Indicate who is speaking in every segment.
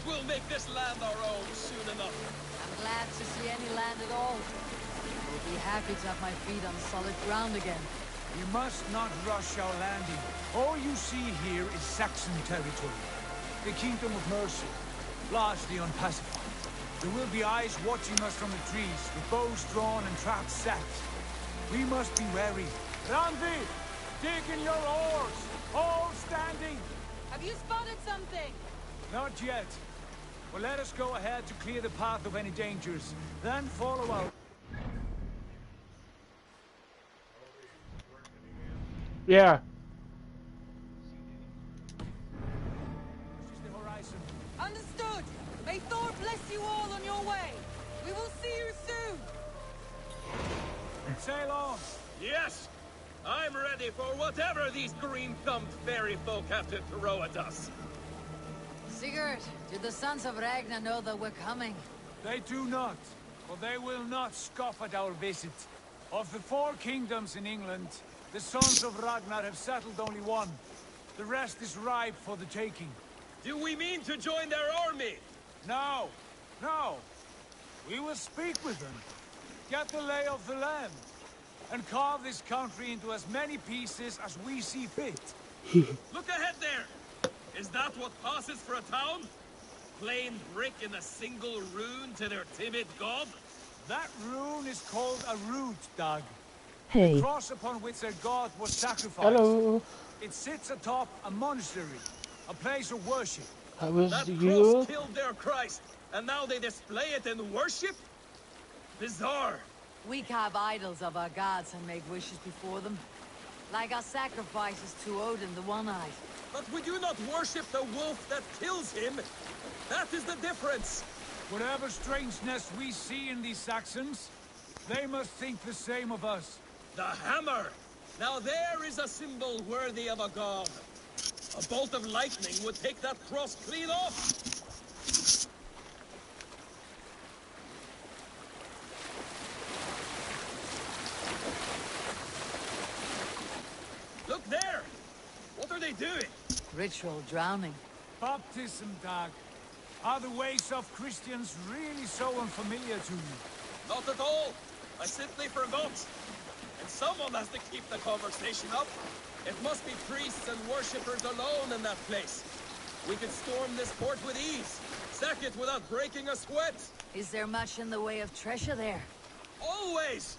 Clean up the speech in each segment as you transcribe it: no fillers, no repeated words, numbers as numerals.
Speaker 1: We'll make this land our own soon enough.
Speaker 2: I'm glad to see any land at all. I'll be happy to have my feet on solid ground again.
Speaker 3: You must not rush our landing. All you see here is Saxon territory. The Kingdom of Mercia, largely unpacified. There will be eyes watching us from the trees, with bows drawn and traps set. We must be wary. Randi! Dig in your oars! All standing!
Speaker 2: Have you spotted something?
Speaker 3: Not yet. Well, let us go ahead to clear the path of any dangers, then follow out.
Speaker 4: Yeah.
Speaker 3: This is the horizon.
Speaker 2: Understood. May Thor bless you all on your way. We will see you soon.
Speaker 3: Sail on.
Speaker 1: Yes! I'm ready for whatever these green-thumbed fairy folk have to throw at us.
Speaker 2: Sigurd, do the sons of Ragnar know that we're coming?
Speaker 3: They do not, for they will not scoff at our visit. Of the 4 kingdoms in England, the sons of Ragnar have settled only one. The rest is ripe for the taking.
Speaker 1: Do we mean to join their army?
Speaker 3: No, no. We will speak with them, get the lay of the land, and carve this country into as many pieces as we see fit.
Speaker 1: Look ahead there! Is that what passes for a town? Plain brick in a single rune to their timid god?
Speaker 3: That rune is called a root, Doug.
Speaker 4: Hey.
Speaker 3: The cross upon which their god was sacrificed.
Speaker 4: Hello.
Speaker 3: It sits atop a monastery, a place of worship.
Speaker 4: How was
Speaker 1: That
Speaker 4: you?
Speaker 1: cross killed their Christ, and now they display it in worship? Bizarre.
Speaker 2: We carve idols of our gods and make wishes before them. Like our sacrifices to Odin the One-Eyed.
Speaker 1: But we do not worship the wolf that kills him. That is the difference.
Speaker 3: Whatever strangeness we see in these Saxons, they must think the same of us.
Speaker 1: The hammer! Now there is a symbol worthy of a god. A bolt of lightning would take that cross clean off. Look there! What are they doing?
Speaker 2: Ritual drowning.
Speaker 3: Baptism, Doug. Are the ways of Christians really so unfamiliar to you?
Speaker 1: Not at all. I simply forgot. And someone has to keep the conversation up. It must be priests and worshippers alone in that place. We could storm this port with ease. Sack it without breaking a sweat.
Speaker 2: Is there much in the way of treasure there?
Speaker 1: Always!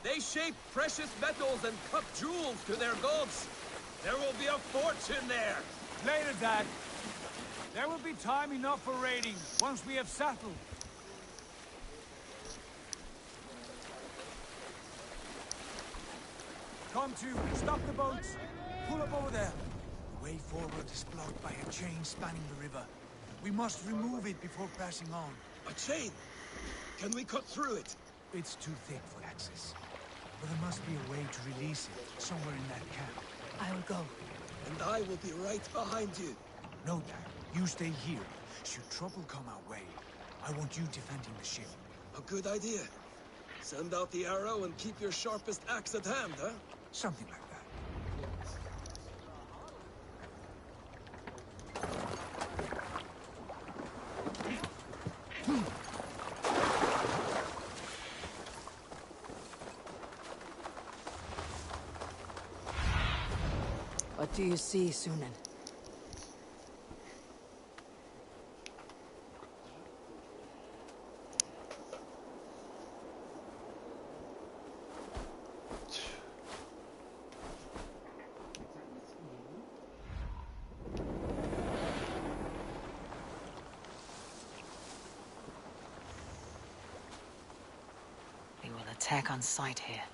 Speaker 1: They shape precious metals and cut jewels to their gods. There will be a fortune there.
Speaker 3: Later, Dad. There will be time enough for raiding, once we have settled. Come to, stop the boats. Pull up over there. The way forward is blocked by a chain spanning the river. We must remove it before pressing on.
Speaker 1: A chain? Can we cut through it?
Speaker 3: It's too thick for access. But there must be a way to release it, somewhere in that camp.
Speaker 2: I will go.
Speaker 1: And I will be right behind you.
Speaker 3: No, Dad. You stay here. Should trouble come our way, I want you defending the ship.
Speaker 1: A good idea. Send out the arrow and keep your sharpest axe at hand, huh?
Speaker 3: Something like that.
Speaker 2: What do you see, Sunan? We will attack on sight here.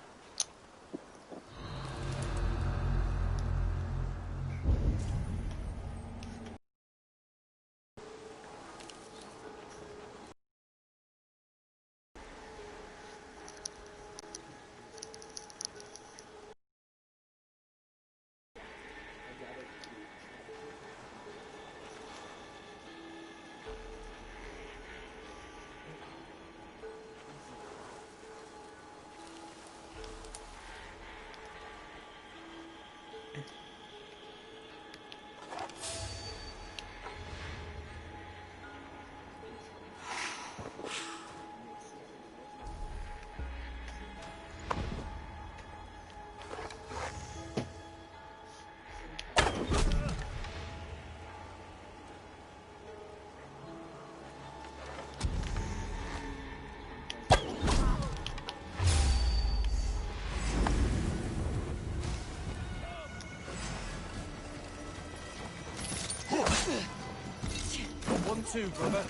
Speaker 3: too, brother.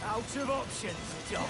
Speaker 3: Out of options, dog.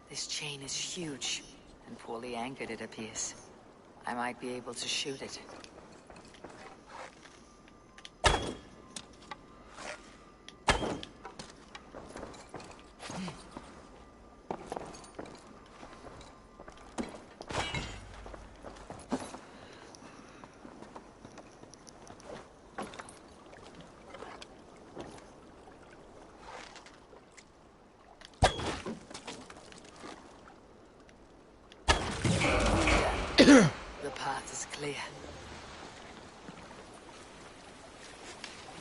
Speaker 2: This chain is huge, and poorly anchored it appears. I might be able to shoot it. The path is clear.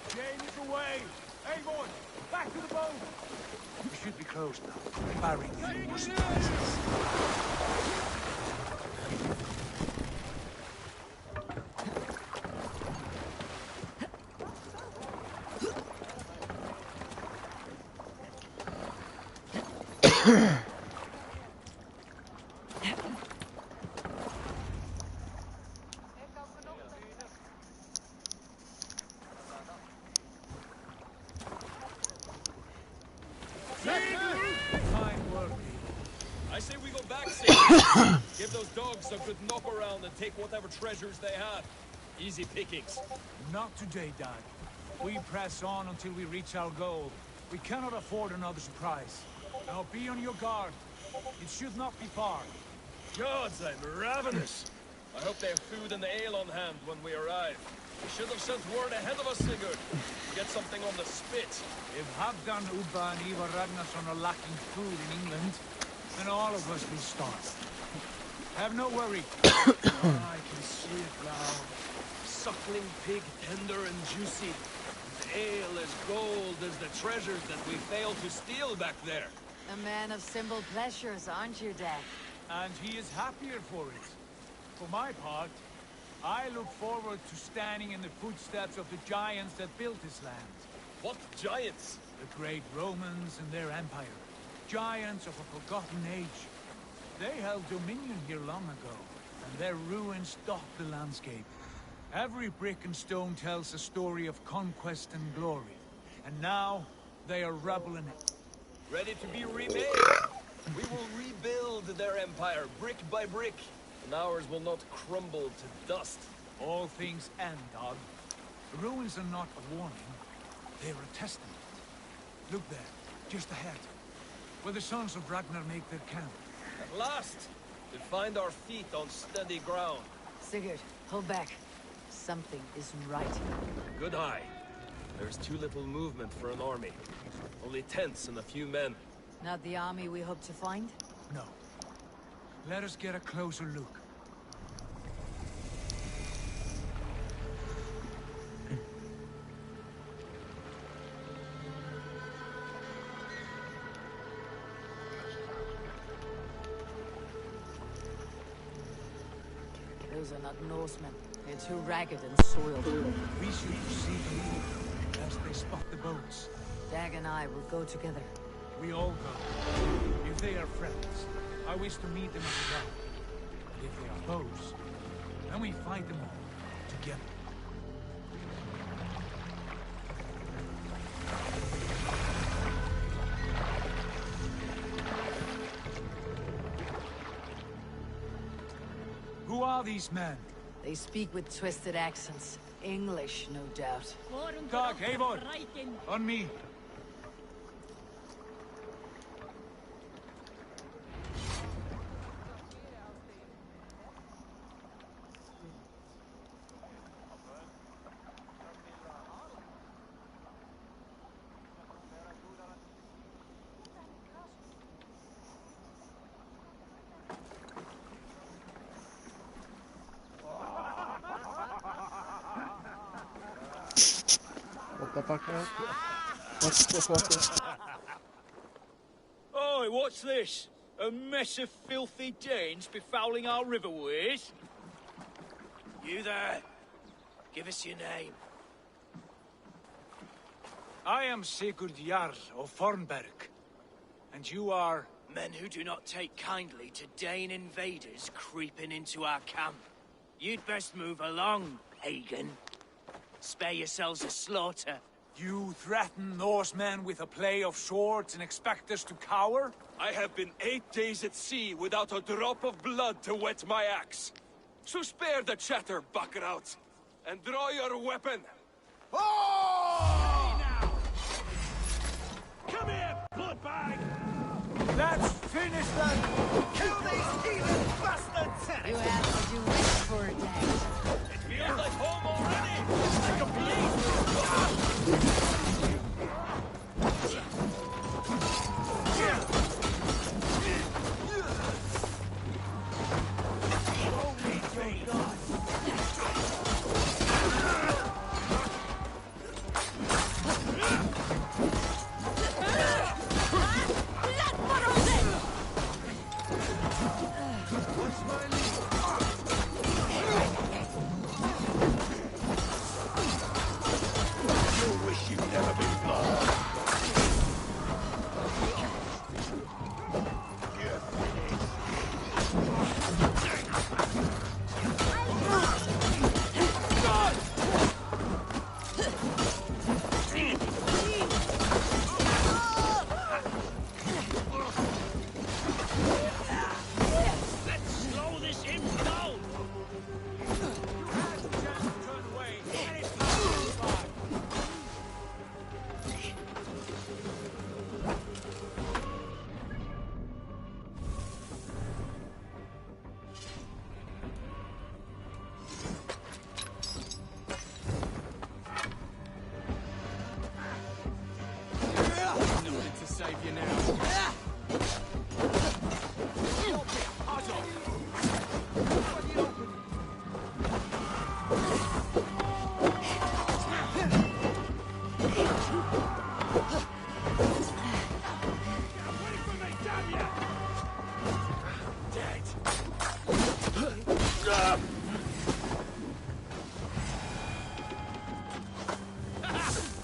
Speaker 3: Chain is away! Hey, boy! Back to the boat! We should be close now, barring any more surprises. Fine work, people.
Speaker 1: I say we go back safe. Give those dogs a good knock around and take whatever treasures they have. Easy pickings.
Speaker 3: Not today, Dad. We press on until we reach our goal. We cannot afford another surprise. Now be on your guard. It should not be far.
Speaker 1: Gods, I'm ravenous. I hope they have food and ale on hand when we arrive. We should have sent word ahead of us, Sigurd. Get something on the spit.
Speaker 3: If Halfdan, Ubba and Ivar Ragnarsson are lacking food in England, then all of us will starve. Have no worry.
Speaker 1: I can see it now. Suckling pig, tender and juicy. The ale as gold as the treasures that we failed to steal back there.
Speaker 2: A man of simple pleasures, aren't you, Dad?
Speaker 3: And he is happier for it. For my part, I look forward to standing in the footsteps of the giants that built this land.
Speaker 1: What giants?
Speaker 3: The great Romans and their empire. Giants of a forgotten age. They held dominion here long ago, and their ruins dot the landscape. Every brick and stone tells a story of conquest and glory. And now, they are rubble and...
Speaker 1: Ready to be remade. We will rebuild their empire brick by brick, and ours will not crumble to dust.
Speaker 3: All things end, Dog. The ruins are not a warning. They're a testament. Look there, just ahead, where the sons of Ragnar make their camp.
Speaker 1: At last, we find our feet on steady ground.
Speaker 2: Sigurd, hold back. Something isn't right.
Speaker 1: Good eye. There's too little movement for an army. Only tents and a few men.
Speaker 2: Not the army we hope to find?
Speaker 3: No. Let us get a closer look.
Speaker 2: Those are not Norsemen. They're too ragged and soiled.
Speaker 3: We should proceed immediately, as they spot the boats.
Speaker 2: Dag and I will go together.
Speaker 3: We all go. If they are friends, I wish to meet them as well. And if they are foes, then we fight them all, together. Who are these men?
Speaker 2: They speak with twisted accents. English, no doubt.
Speaker 3: Dag, Eivor! On me!
Speaker 4: What the fuck, man? What the fuck?
Speaker 5: Oi, what's this? A mess of filthy Danes befouling our riverways? You there? Give us your name.
Speaker 3: I am Sigurd Jarl of Fornberg. And you are...
Speaker 5: Men who do not take kindly to Dane invaders creeping into our camp. You'd best move along, pagan. Spare yourselves a slaughter.
Speaker 3: You threaten Norsemen with a play of swords and expect us to cower?
Speaker 1: I have been 8 days at sea without a drop of blood to wet my axe. So spare the chatter, buckrouts, and draw your weapon.
Speaker 3: Oh!
Speaker 1: Hey now! Come here, bloodbag!
Speaker 3: Let's finish them!
Speaker 1: Kill these heathen bastards!
Speaker 2: You have what you wish for, Dad.
Speaker 1: It feels like home already! Like a place!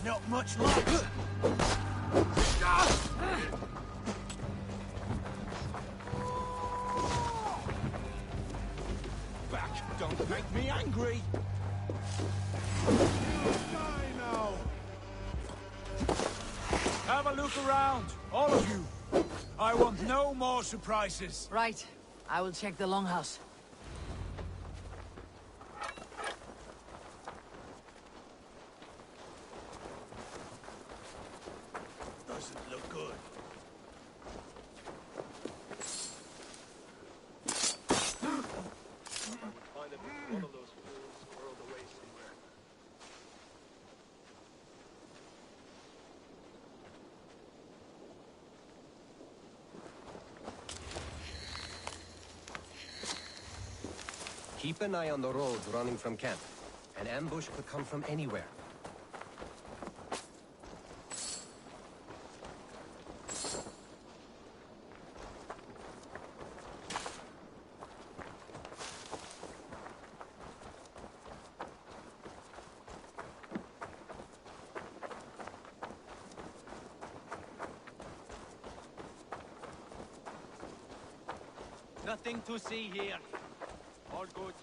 Speaker 5: Not much luck.
Speaker 1: Back, don't make me angry!
Speaker 3: Have a look around, all of you. I want no more surprises.
Speaker 2: Right. I will check the longhouse.
Speaker 1: Doesn't look good. Find one of those fools squirreled away somewhere.
Speaker 6: Keep an eye on the roads running from camp. An ambush could come from anywhere.
Speaker 5: Nothing to see here. All good.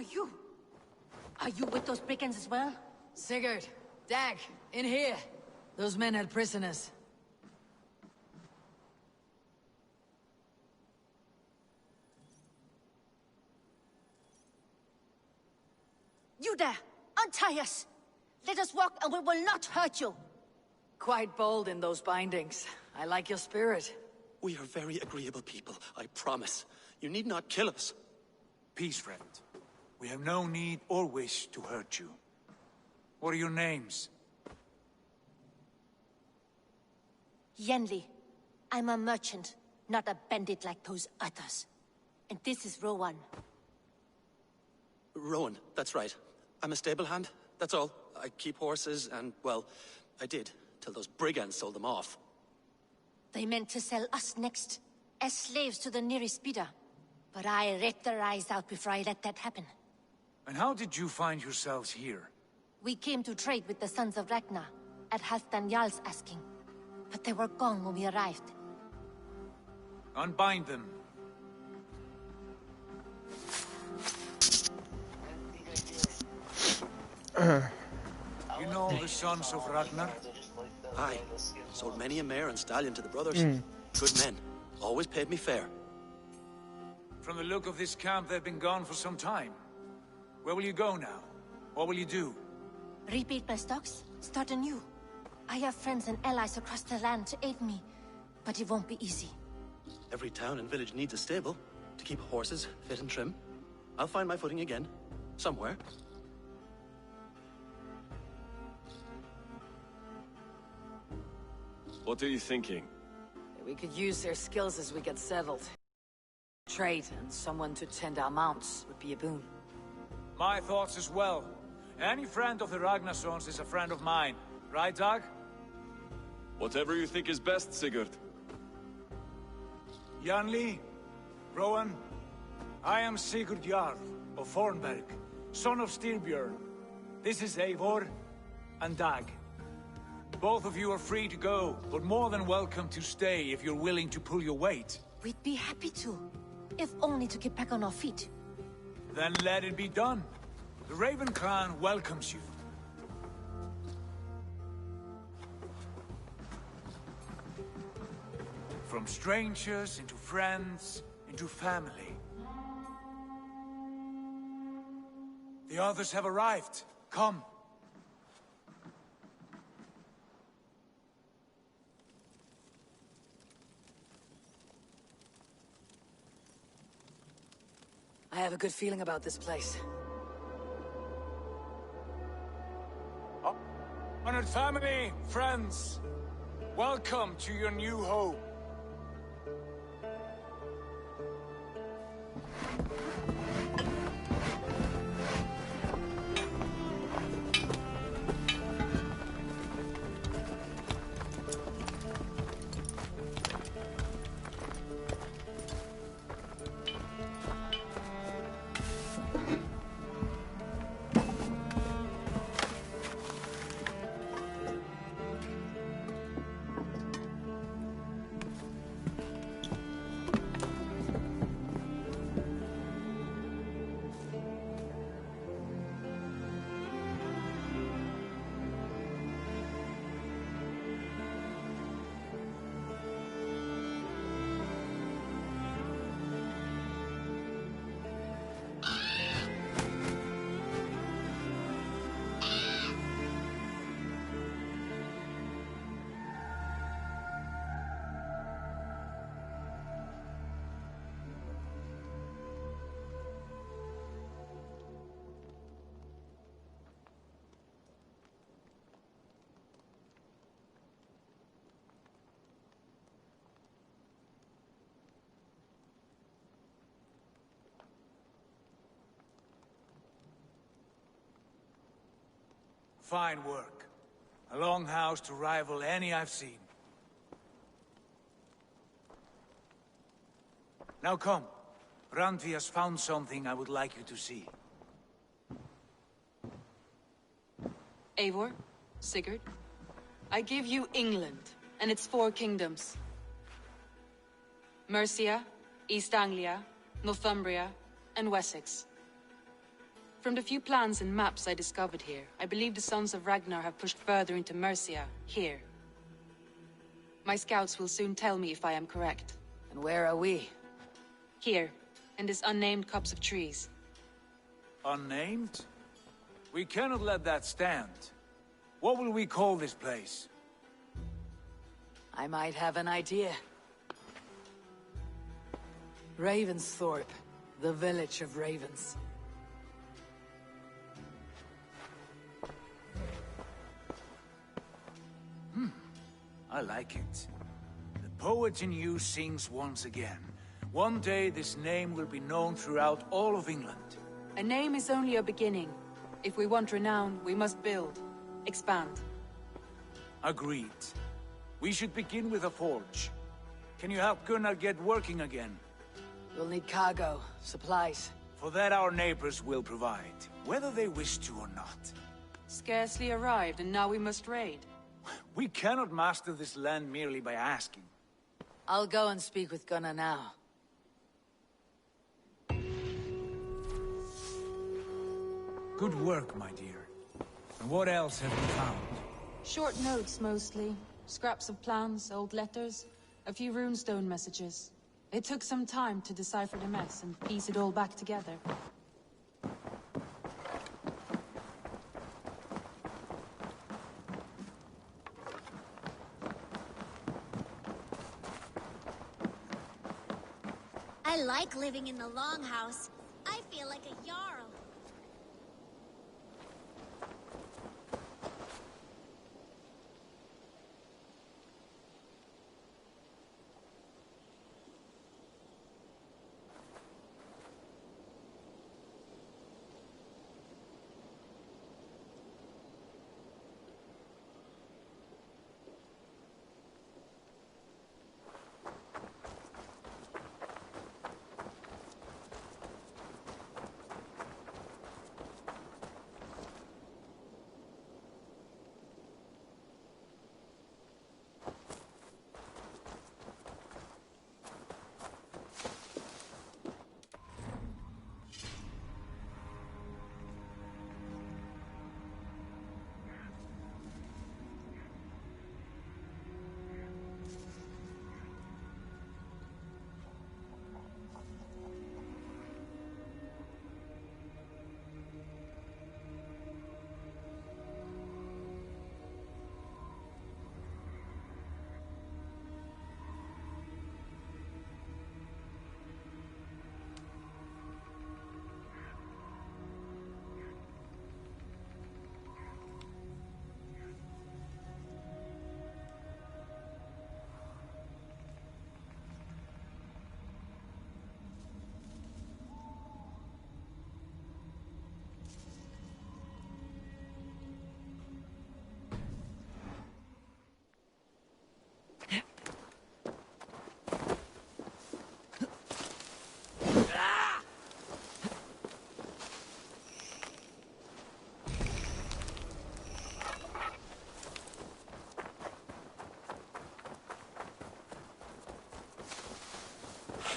Speaker 7: are you? Are you with those brigands as well?
Speaker 2: Sigurd, Dag, in here. Those men had prisoners.
Speaker 7: You there! Untie us! Let us walk and we will not hurt you!
Speaker 2: Quite bold in those bindings. I like your spirit.
Speaker 8: We are very agreeable people, I promise. You need not kill us.
Speaker 3: Peace, friend. We have no need or wish to hurt you. What are your names?
Speaker 7: Yenli. I'm a merchant, not a bandit like those others. And this is Rowan.
Speaker 8: Rowan, that's right. I'm a stable hand, that's all. I keep horses and, well, I did, till those brigands sold them off.
Speaker 7: They meant to sell us next, as slaves to the nearest bidder. But I ripped their eyes out before I let that happen.
Speaker 3: And how did you find yourselves here?
Speaker 7: We came to trade with the Sons of Ragnar, at Halfdan Jarl's asking. But they were gone when we arrived.
Speaker 3: Unbind them. You know the Sons of Ragnar?
Speaker 8: Aye. Sold many a mare and stallion to the brothers. Good men. Always paid me fair.
Speaker 3: From the look of this camp, they've been gone for some time. Where will you go now? What will you do?
Speaker 7: Rebuild my stocks, start anew. I have friends and allies across the land to aid me, but it won't be easy.
Speaker 8: Every town and village needs a stable to keep horses fit and trim. I'll find my footing again. Somewhere.
Speaker 1: What are you thinking?
Speaker 2: We could use their skills as we get settled. Trade and someone to tend our mounts would be a boon.
Speaker 3: My thoughts as well. Any friend of the Ragnarsons is a friend of mine. Right, Dag?
Speaker 1: Whatever you think is best, Sigurd.
Speaker 3: Janli, Rowan, I am Sigurd Jarl of Fornberg, son of Styrbjörn. This is Eivor and Dag. Both of you are free to go, but more than welcome to stay if you're willing to pull your weight.
Speaker 7: We'd be happy to, if only to get back on our feet.
Speaker 3: Then let it be done. The Raven clan welcomes you. From strangers into friends, into family. The others have arrived. Come.
Speaker 2: I have a good feeling about this place.
Speaker 3: Honored family, friends, welcome to your new home. Fine work. A longhouse to rival any I've seen. Now come. Randvi has found something I would like you to see.
Speaker 9: Eivor, Sigurd, I give you England and its 4 kingdoms. Mercia, East Anglia, Northumbria, and Wessex. From the few plans and maps I discovered here, I believe the Sons of Ragnar have pushed further into Mercia, here. My scouts will soon tell me if I am correct.
Speaker 2: And where are we?
Speaker 9: Here, in this unnamed copse of trees.
Speaker 3: Unnamed? We cannot let that stand. What will we call this place?
Speaker 2: I might have an idea. Ravensthorpe, the village of ravens.
Speaker 3: I like it. The poet in you sings once again. One day this name will be known throughout all of England.
Speaker 9: A name is only a beginning. If we want renown, we must build. Expand.
Speaker 3: Agreed. We should begin with a forge. Can you help Gunnar get working again?
Speaker 2: You'll need cargo, supplies.
Speaker 3: For that our neighbors will provide, whether they wish to or not.
Speaker 9: Scarcely arrived, and now we must raid.
Speaker 3: We cannot master this land merely by asking.
Speaker 2: I'll go and speak with Gunnar now.
Speaker 3: Good work, my dear. And what else have you found?
Speaker 9: Short notes, mostly. Scraps of plans, old letters, a few runestone messages. It took some time to decipher the mess and piece it all back together.
Speaker 10: I like living in the Longhouse. I feel like a Jarl.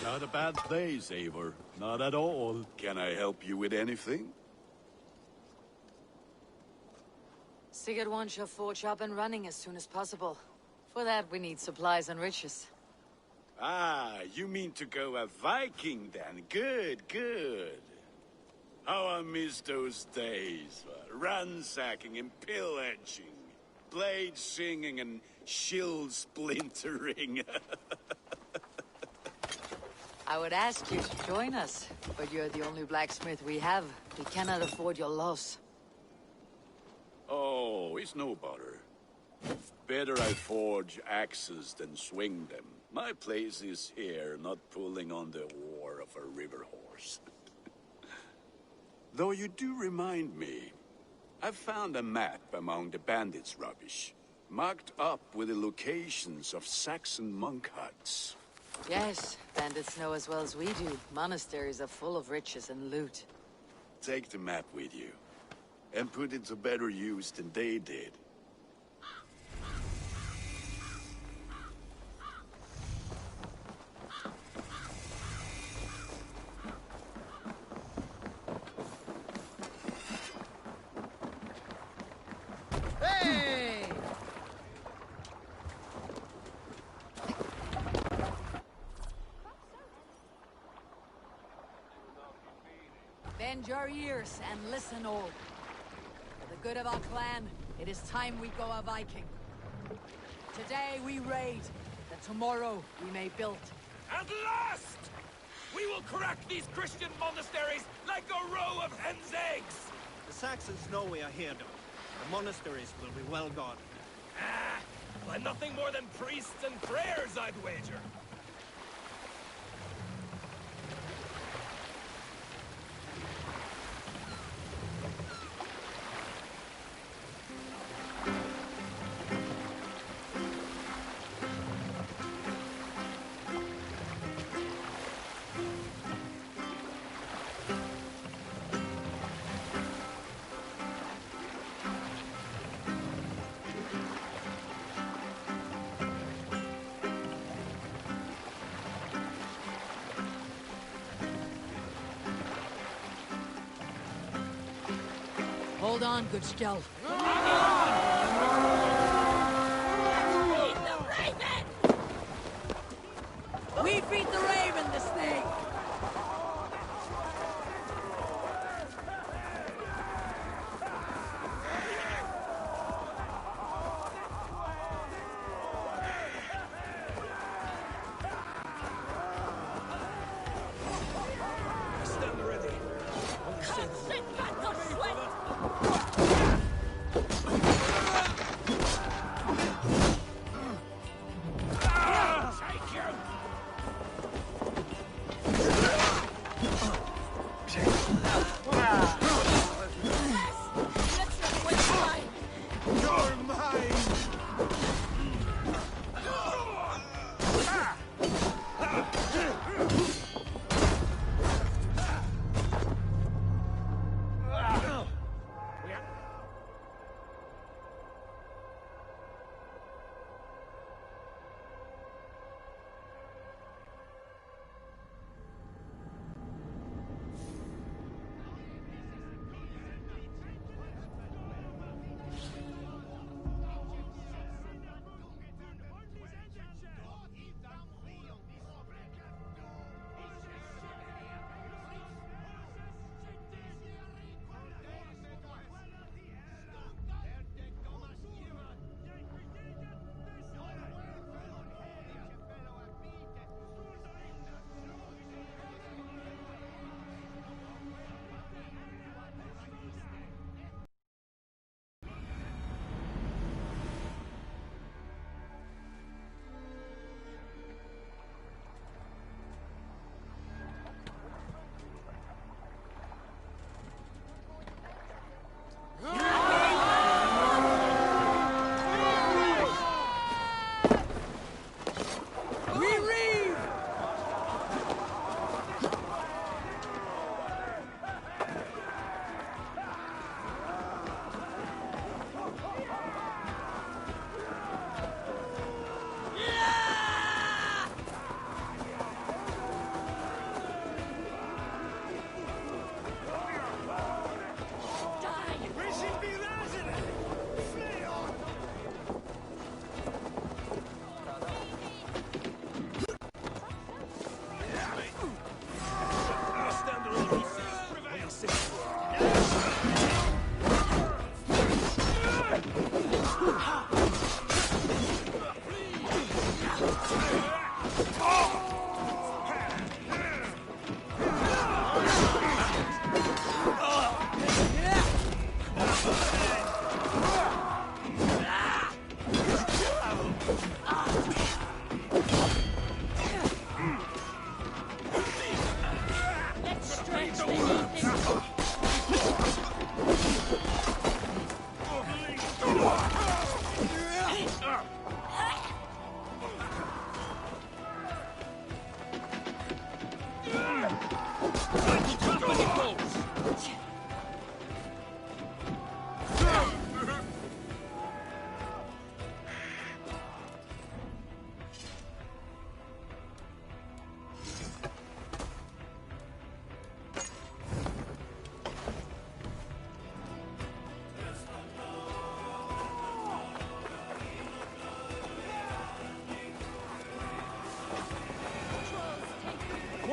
Speaker 11: Not a bad day, Savor. Not at all. Can I help you with anything?
Speaker 2: Sigurd wants your forge up and running as soon as possible. For that, we need supplies and riches.
Speaker 11: Ah, you mean to go a Viking then? Good, good. How I miss those days. Ransacking and pillaging. Blade singing and shield splintering.
Speaker 2: I would ask you to join us, but you're the only blacksmith we have. We cannot afford your loss.
Speaker 11: Oh, it's no bother. Better I forge axes than swing them. My place is here, not pulling on the oar of a river horse. Though you do remind me, I found a map among the bandits' rubbish, marked up with the locations of Saxon monk huts.
Speaker 2: Yes, bandits know as well as we do. Monasteries are full of riches and loot.
Speaker 11: Take the map with you, and put it to better use than they did.
Speaker 2: Bend your ears and listen all. For the good of our clan, it is time we go a Viking. Today we raid, that tomorrow we may build.
Speaker 1: At last! We will crack these Christian monasteries like a row of hen's eggs!
Speaker 12: The Saxons know we are here, though. The monasteries will be well guarded.
Speaker 1: Ah, by nothing more than priests and prayers, I'd wager.
Speaker 2: Hold on, good Skell. We feed the raven this thing!
Speaker 1: Stand ready.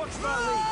Speaker 3: Watch my lead!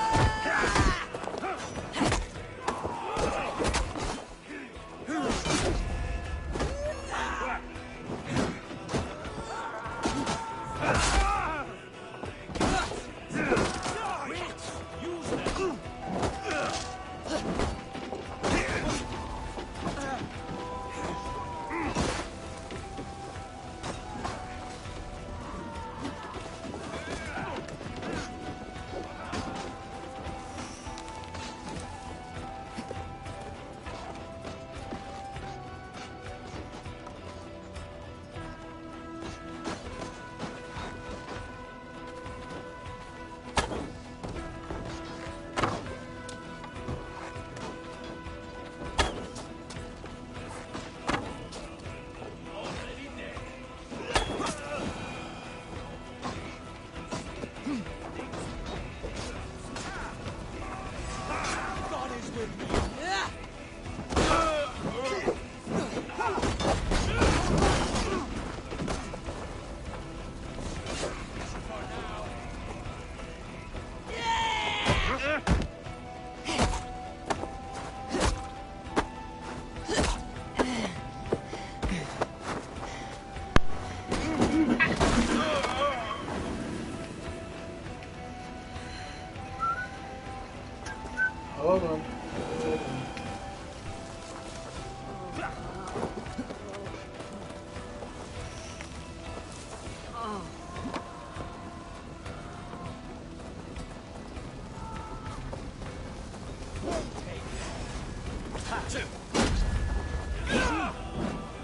Speaker 4: Oğlum.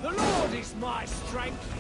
Speaker 3: The Lord is my strength.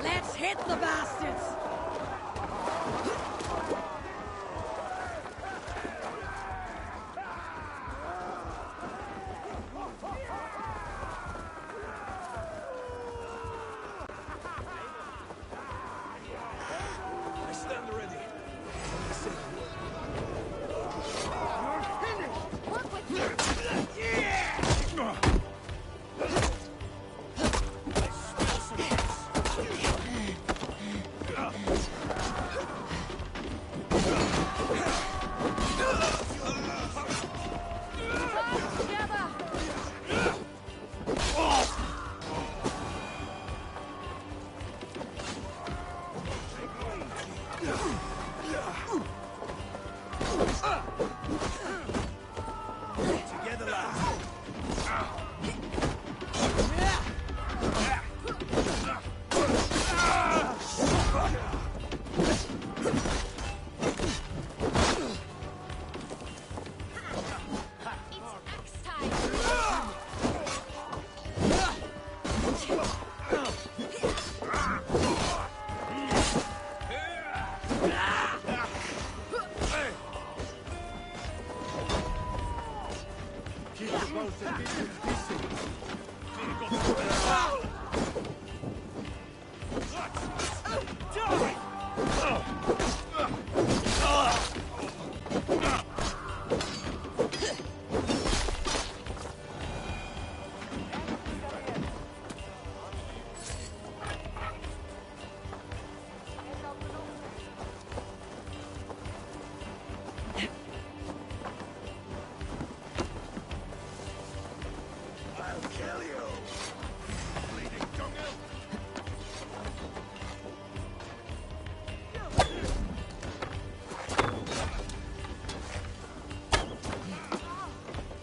Speaker 2: Let's hit the bastards!
Speaker 1: I stand ready.
Speaker 3: Together, lads.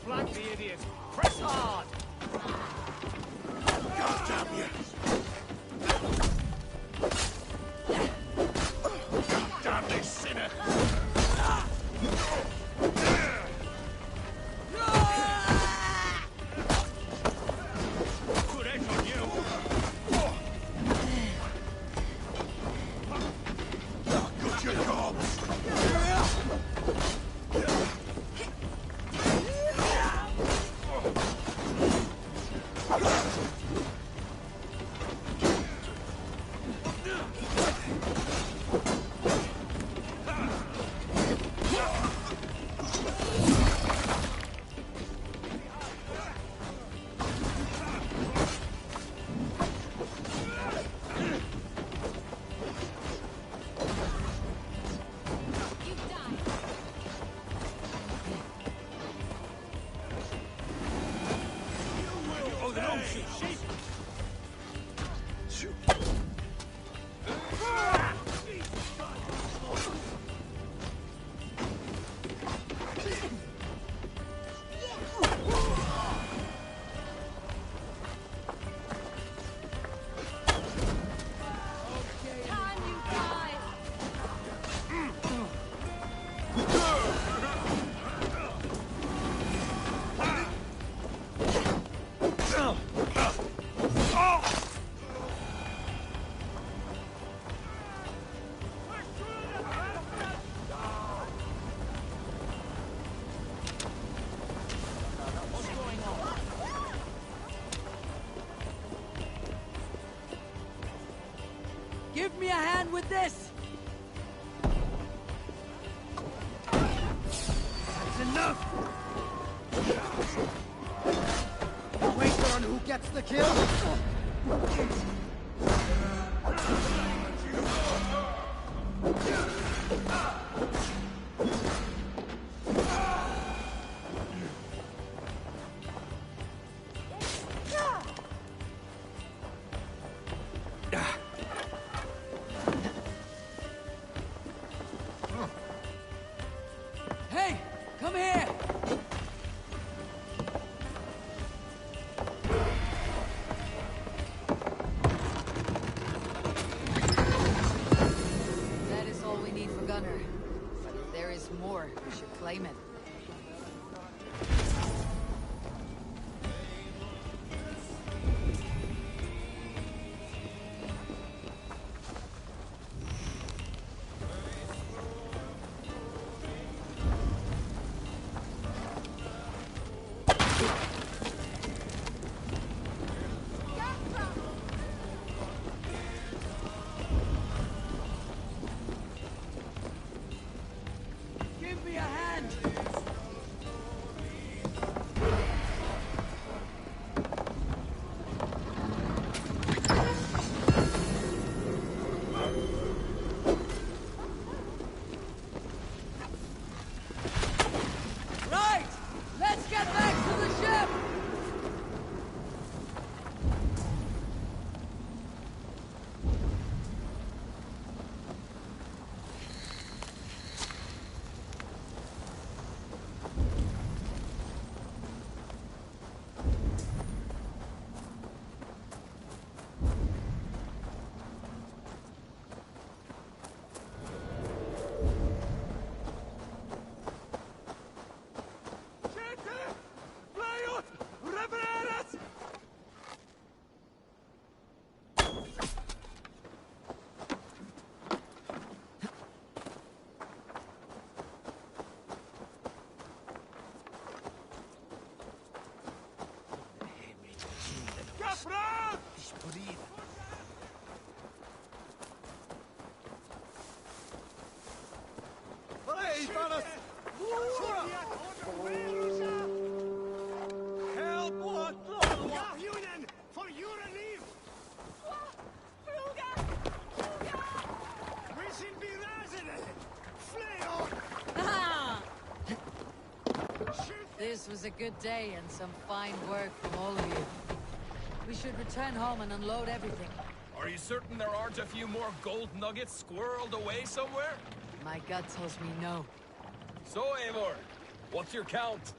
Speaker 3: Flank the idiot. Press hard.
Speaker 11: God damn you! God damn this sinner!
Speaker 2: Give me a hand with this!
Speaker 12: That's enough! Waiter on who gets the kill?
Speaker 2: Hey! Come here! That is all we need for Gunner. But if there is more, we should claim it. Give me a hand! Right! Let's get back to the ship! This was a good day and some fine work from all of you. We should return home and unload everything.
Speaker 1: Are you certain there aren't a few more gold nuggets squirreled away somewhere?
Speaker 2: My gut tells me no.
Speaker 1: So, Eivor, what's your count?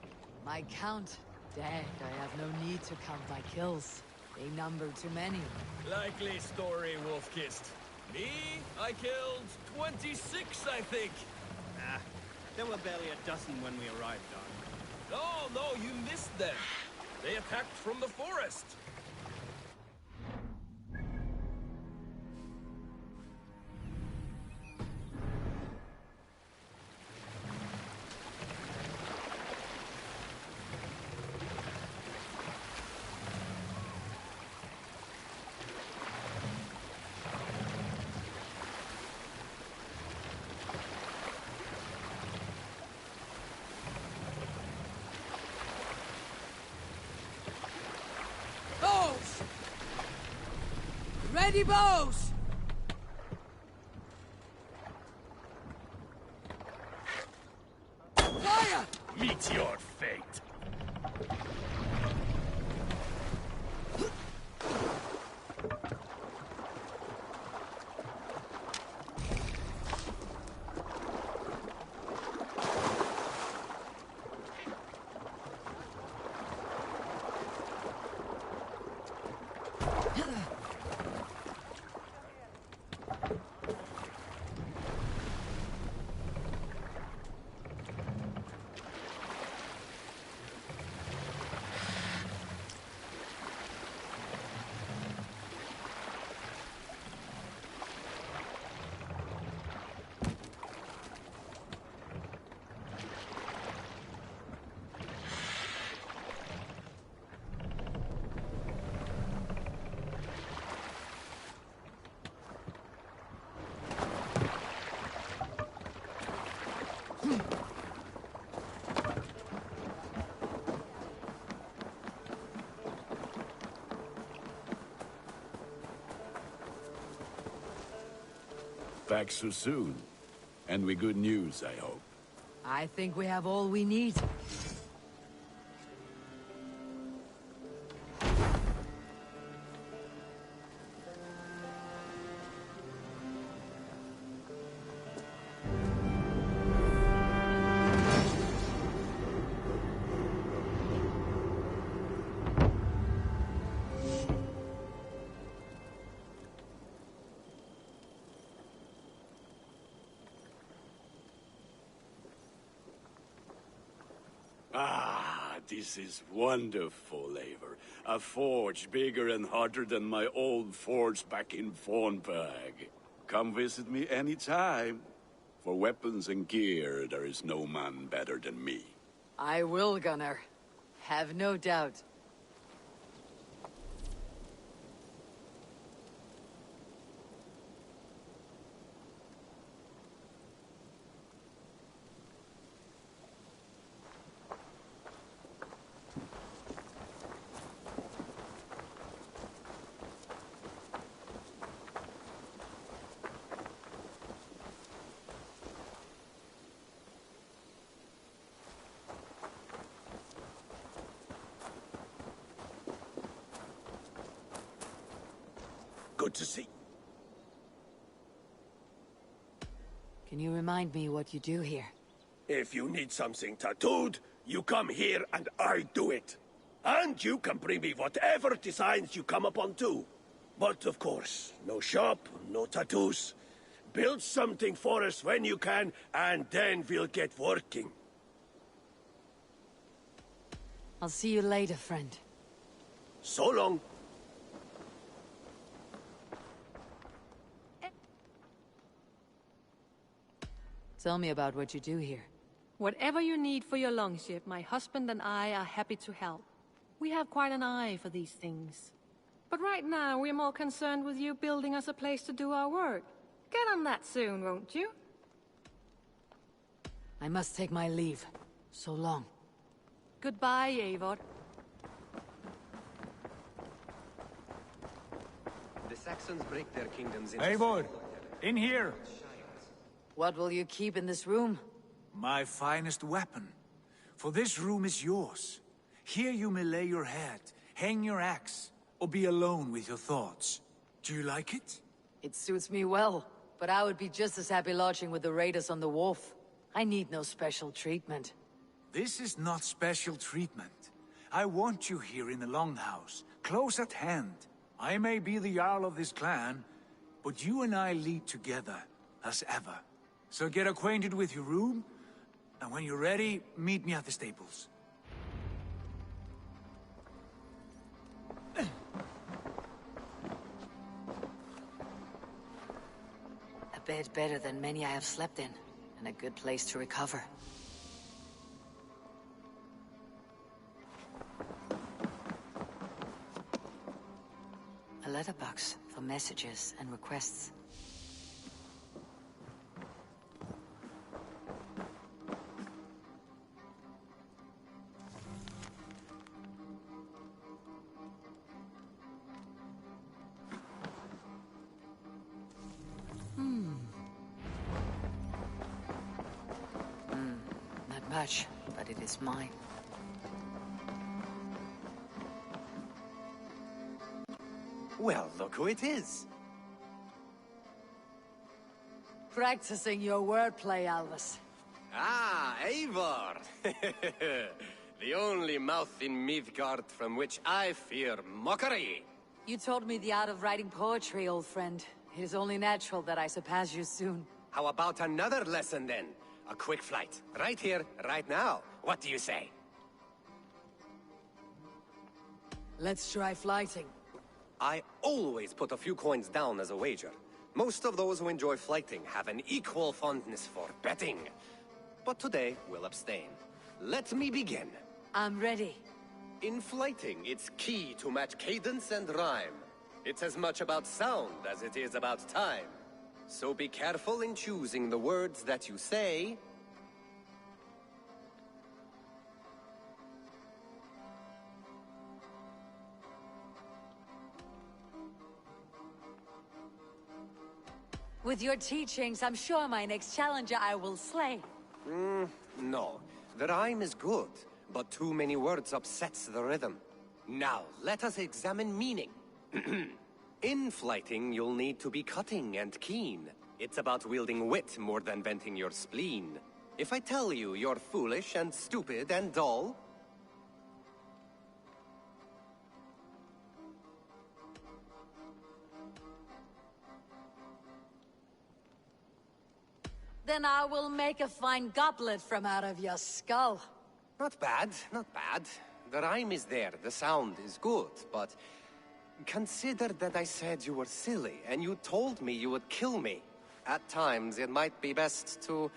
Speaker 2: My count? Dad, I have no need to count my kills. They number too many.
Speaker 1: Likely story, Wolf-Kissed. Me? I killed 26, I think.
Speaker 12: Nah, there were barely a dozen when we arrived, Don.
Speaker 1: No, you missed them. They attacked from the forest.
Speaker 2: Ready, bows! Fire!
Speaker 1: Meet your fate.
Speaker 11: back so soon. And with good news, I hope.
Speaker 2: I think we have all we need.
Speaker 11: Ah, this is wonderful, Eivor. A forge bigger and hotter than my old forge back in Fornburg. Come visit me anytime. For weapons and gear, there is no man better than me.
Speaker 2: I will, Gunnar. Have no doubt.
Speaker 1: Good to see.
Speaker 2: Can you remind me what you do here?
Speaker 1: If you need something tattooed, you come here and I do it. And you can bring me whatever designs you come upon too. But of course, no shop, no tattoos. Build something for us when you can, and then we'll get working.
Speaker 2: I'll see you later, friend.
Speaker 1: So long.
Speaker 2: Tell me about what you do here.
Speaker 13: Whatever you need for your longship, my husband and I are happy to help. We have quite an eye for these things. But right now, we're more concerned with you building us a place to do our work. Get on that soon, won't you?
Speaker 2: I must take my leave. So long.
Speaker 13: Goodbye, Eivor.
Speaker 6: The Saxons break their kingdoms in...
Speaker 3: Eivor! In here!
Speaker 2: What will you keep in this room?
Speaker 3: My finest weapon. For this room is yours. Here you may lay your head, hang your axe, or be alone with your thoughts. Do you like it?
Speaker 2: It suits me well, but I would be just as happy lodging with the raiders on the wharf. I need no special treatment.
Speaker 3: This is not special treatment. I want you here in the Longhouse, close at hand. I may be the Jarl of this clan, but you and I lead together, as ever. So get acquainted with your room, and when you're ready, meet me at the stables.
Speaker 2: A bed better than many I have slept in, and a good place to recover. A letterbox for messages and requests. Not much, but it is mine.
Speaker 6: Well, look who it is.
Speaker 2: Practicing your wordplay, Alvis.
Speaker 6: Ah, Eivor! The only mouth in Midgard from which I fear mockery.
Speaker 2: You taught me the art of writing poetry, old friend. It is only natural that I surpass you soon.
Speaker 6: How about another lesson then? A quick flight. Right here, right now. What do you say?
Speaker 2: Let's try flighting.
Speaker 6: I always put a few coins down as a wager. Most of those who enjoy flighting have an equal fondness for betting. But today, we'll abstain. Let me begin.
Speaker 2: I'm ready.
Speaker 6: In flighting, it's key to match cadence and rhyme. It's as much about sound as it is about time. So be careful in choosing the words that you say.
Speaker 2: With your teachings, I'm sure my next challenger I will slay.
Speaker 6: No. The rhyme is good, but too many words upsets the rhythm. Now, let us examine meaning. In flighting, you'll need to be cutting and keen. It's about wielding wit more than venting your spleen. If I tell you you're foolish and stupid and dull,
Speaker 2: then I will make a fine goblet from out of your skull.
Speaker 6: not bad, not bad. The rhyme is there, the sound is good, but consider that I said you were silly, and you told me you would kill me. At times, it might be best to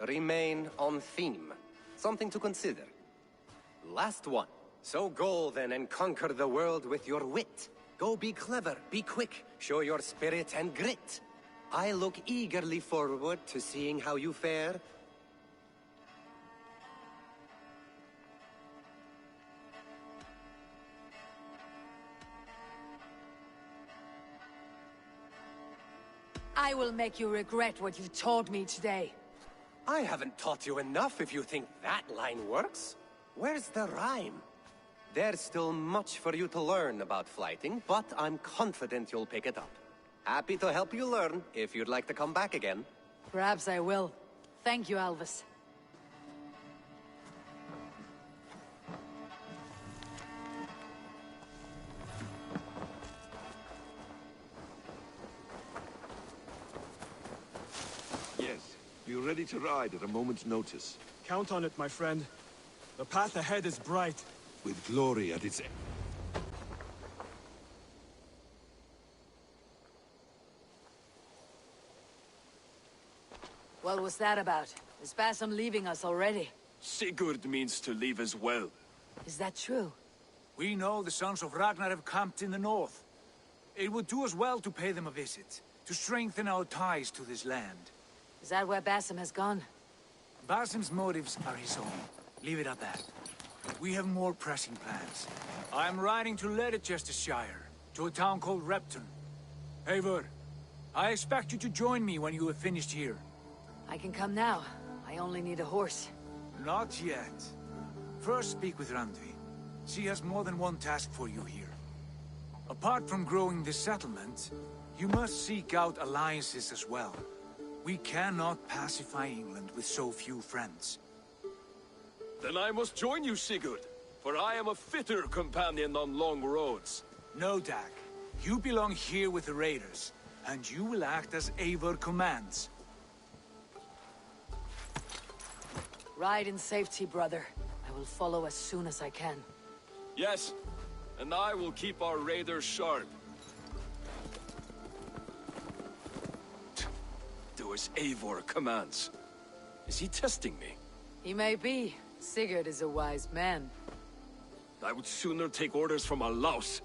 Speaker 6: remain on theme. Something to consider. Last one. So go then and conquer the world with your wit. Go be clever, be quick, show your spirit and grit. I look eagerly forward to seeing how you fare.
Speaker 2: I will make you regret what you told me today.
Speaker 6: I haven't taught you enough if you think that line works. Where's the rhyme? There's still much for you to learn about flighting, but I'm confident you'll pick it up. Happy to help you learn, if you'd like to come back again.
Speaker 2: Perhaps I will. Thank you, Alvis.
Speaker 14: Yes, be ready to ride at a moment's notice.
Speaker 15: Count on it, my friend. The path ahead is bright.
Speaker 14: With glory at its end.
Speaker 2: What was that about? Is Basim leaving us already?
Speaker 1: Sigurd means to leave as well.
Speaker 2: Is that true?
Speaker 3: We know the sons of Ragnar have camped in the north. It would do us well to pay them a visit, to strengthen our ties to this land.
Speaker 2: Is that where Basim has gone?
Speaker 3: Basim's motives are his own. Leave it at that. We have more pressing plans. I'm riding to Leicestershire, to a town called Repton. Eivor, I expect you to join me when you have finished here.
Speaker 2: I can come now. I only need a horse.
Speaker 3: Not yet. First speak with Randvi. She has more than one task for you here. Apart from growing this settlement, you must seek out alliances as well. We cannot pacify England with so few friends.
Speaker 1: Then I must join you, Sigurd, for I am a fitter companion on long roads.
Speaker 3: No, Dag. You belong here with the raiders, and you will act as Eivor commands.
Speaker 2: Ride in safety, brother. I will follow as soon as I can.
Speaker 1: Yes, and I will keep our raiders sharp. Do as Eivor commands. Is he testing me?
Speaker 2: He may be. Sigurd is a wise man.
Speaker 1: I would sooner take orders from a louse.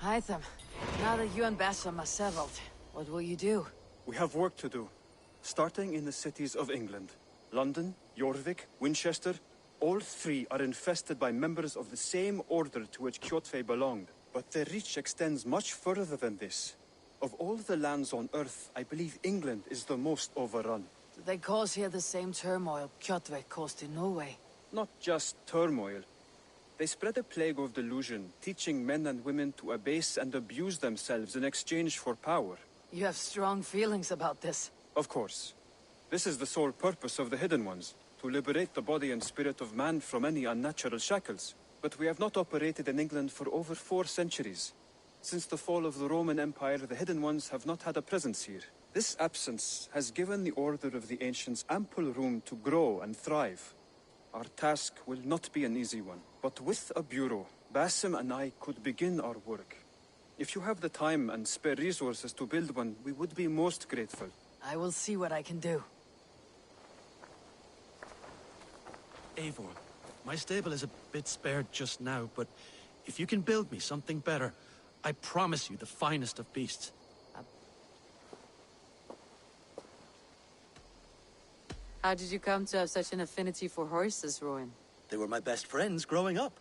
Speaker 2: Hytham, now that you and Basim are settled, what will you do?
Speaker 15: We have work to do. Starting in the cities of England. London, Jorvik, Winchester, all three are infested by members of the same order to which Kjotve belonged. But their reach extends much further than this. Of all the lands on Earth, I believe England is the most overrun.
Speaker 2: Do they cause here the same turmoil Kjotve caused in Norway?
Speaker 15: Not just turmoil. They spread a plague of delusion, teaching men and women to abase and abuse themselves in exchange for power.
Speaker 2: You have strong feelings about this.
Speaker 15: Of course. This is the sole purpose of the Hidden Ones, to liberate the body and spirit of man from any unnatural shackles. But we have not operated in England for over 4 centuries. Since the fall of the Roman Empire, the Hidden Ones have not had a presence here. This absence has given the Order of the Ancients ample room to grow and thrive. Our task will not be an easy one, but with a bureau, Basim and I could begin our work. If you have the time and spare resources to build one, we would be most grateful.
Speaker 2: I will see what I can do.
Speaker 8: Eivor, my stable is a bit spared just now, but if you can build me something better, I promise you the finest of beasts.
Speaker 2: How did you come to have such an affinity for horses, Rowan?
Speaker 8: They were my best friends growing up.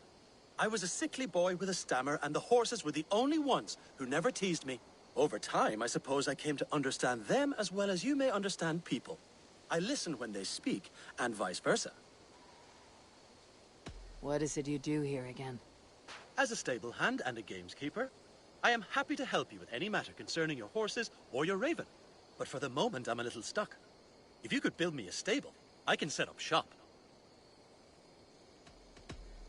Speaker 8: I was a sickly boy with a stammer, and the horses were the only ones who never teased me. Over time, I suppose I came to understand them as well as you may understand people. I listen when they speak, and vice versa.
Speaker 2: What is it you do here again?
Speaker 8: As a stable hand and a gameskeeper, I am happy to help you with any matter concerning your horses or your raven. But for the moment, I'm a little stuck. If you could build me a stable, I can set up shop.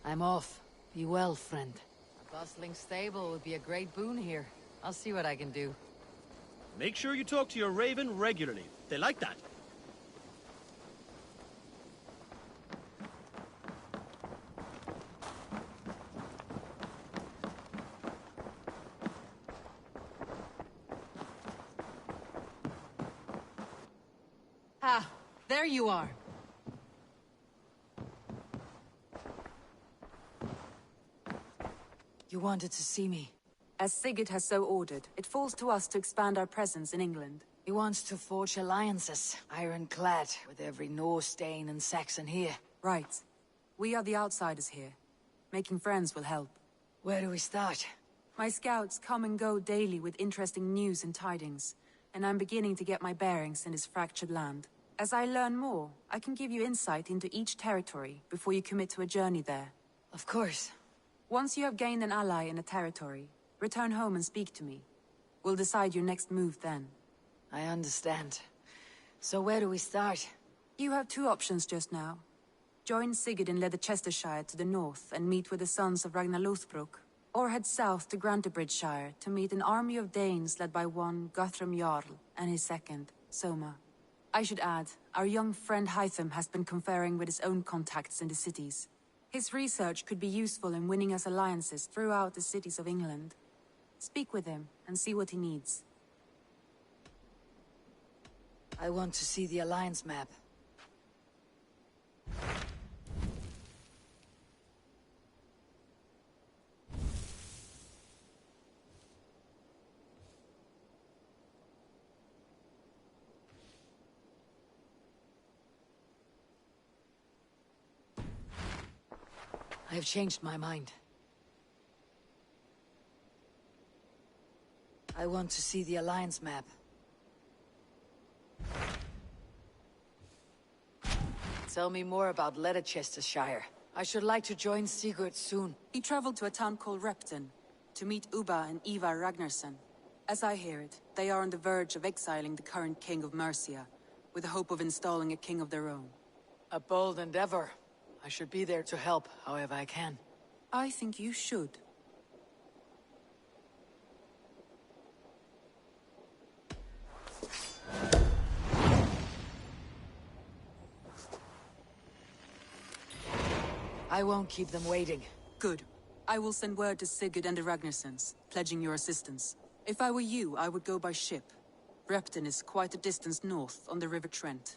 Speaker 2: I'm off. Be well, friend. A bustling stable would be a great boon here. I'll see what I can do.
Speaker 8: Make sure you talk to your raven regularly. They like that.
Speaker 2: Ah, there you are. You wanted to see me.
Speaker 9: As Sigurd has so ordered, it falls to us to expand our presence in England.
Speaker 2: He wants to forge alliances, ironclad, with every Norse, Dane, and Saxon here.
Speaker 9: Right. We are the outsiders here. Making friends will help.
Speaker 2: Where do we start?
Speaker 9: My scouts come and go daily with interesting news and tidings, and I'm beginning to get my bearings in this fractured land. As I learn more, I can give you insight into each territory before you commit to a journey there.
Speaker 2: Of course.
Speaker 9: Once you have gained an ally in a territory, return home and speak to me. We'll decide your next move then.
Speaker 2: I understand. So where do we start?
Speaker 9: You have two options just now. Join Sigurd in Leicestershire to the north and meet with the sons of Ragnar Lothbrok, or head south to Grantebridgeshire to meet an army of Danes led by one Guthrum Jarl and his second, Soma. I should add, our young friend Hytham has been conferring with his own contacts in the cities. His research could be useful in winning us alliances throughout the cities of England. Speak with him and see what he needs.
Speaker 2: I want to see the alliance map. I have changed my mind. I want to see the alliance map. Tell me more about Leicestershire. I should like to join Sigurd soon.
Speaker 9: He traveled to a town called Repton to meet Ubba and Ivar Ragnarsson. As I hear it, they are on the verge of exiling the current king of Mercia, with the hope of installing a king of their own.
Speaker 2: A bold endeavor. I should be there to help, however I can.
Speaker 9: I think you should.
Speaker 2: I won't keep them waiting.
Speaker 9: Good. I will send word to Sigurd and the Ragnarssons, pledging your assistance. If I were you, I would go by ship. Repton is quite a distance north on the River Trent.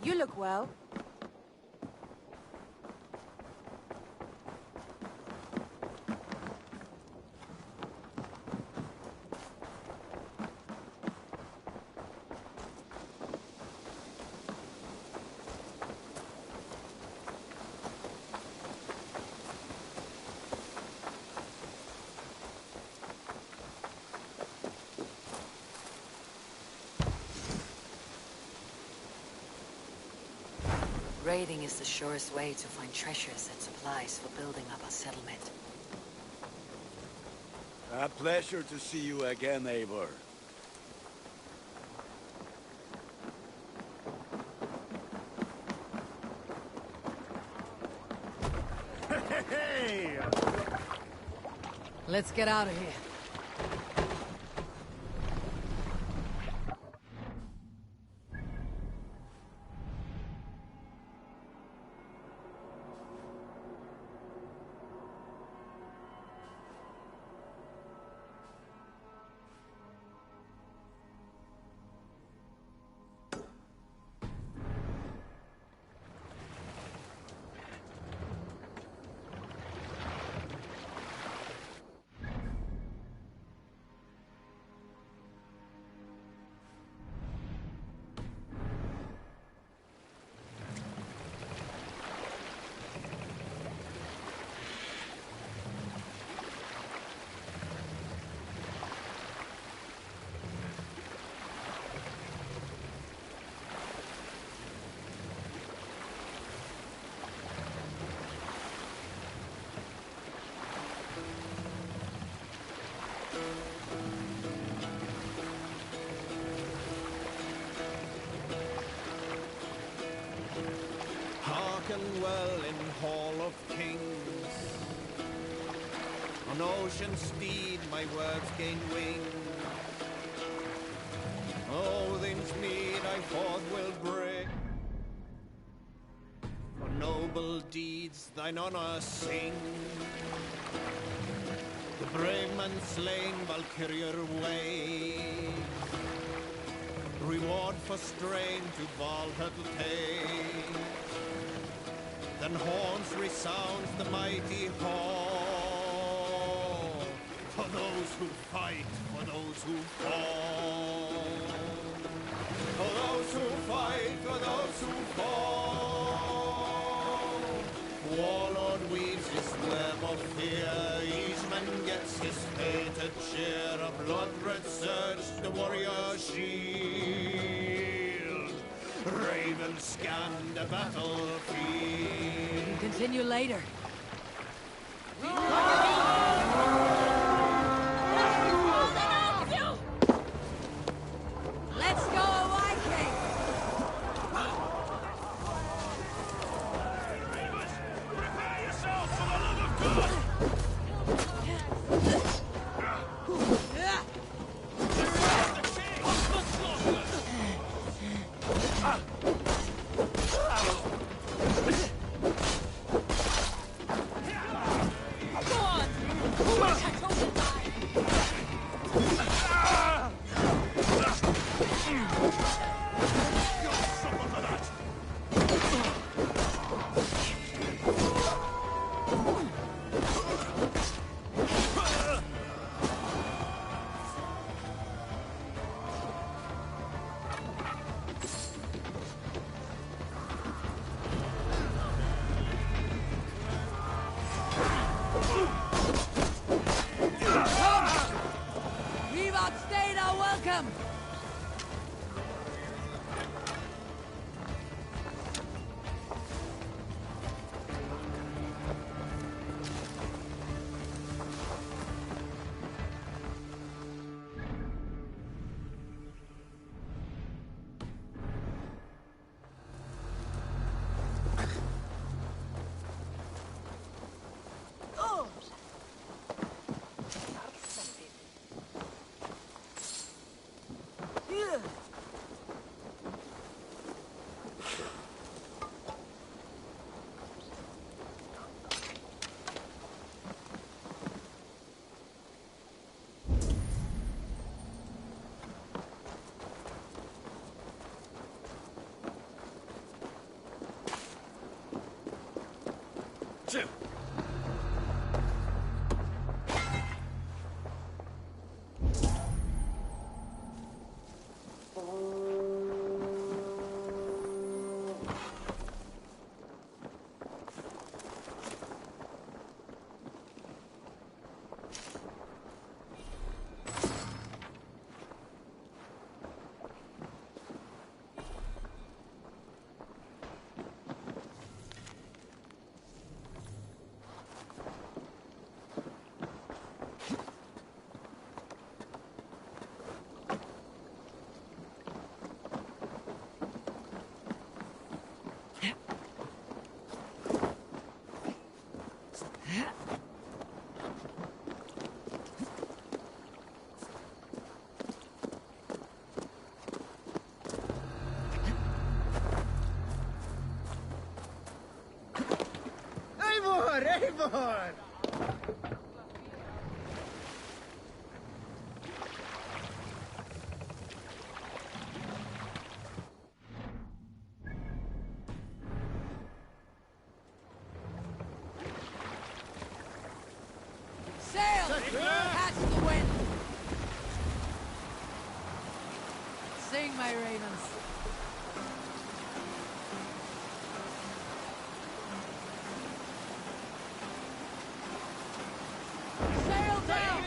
Speaker 9: You look well.
Speaker 2: Raiding is the surest way to find treasures and supplies for building up a settlement.
Speaker 11: A pleasure to see you again, Eivor.
Speaker 3: Hey!
Speaker 2: Let's get out of here.
Speaker 12: On ocean steed my words gain wing. Odin's mead I forth will bring. For noble deeds thine honor sing. The brave man slain Valkyrier way. Reward for strain to Valhalla take. Then horns resounds the mighty hall. For those who fight, for those who fall. For those who fight, for those who fall. Warlord weaves his web of fear. Each man gets his fated share. A blood-red surge, the warrior shield. Ravens scan the battlefield.
Speaker 2: Continue later. Let's go, Viking!
Speaker 11: Prepare yourself for the love of God!
Speaker 2: We've outstayed our welcome!
Speaker 12: Eivor!
Speaker 2: Sail! Catch the wind! Sing, my ravens. Sail down!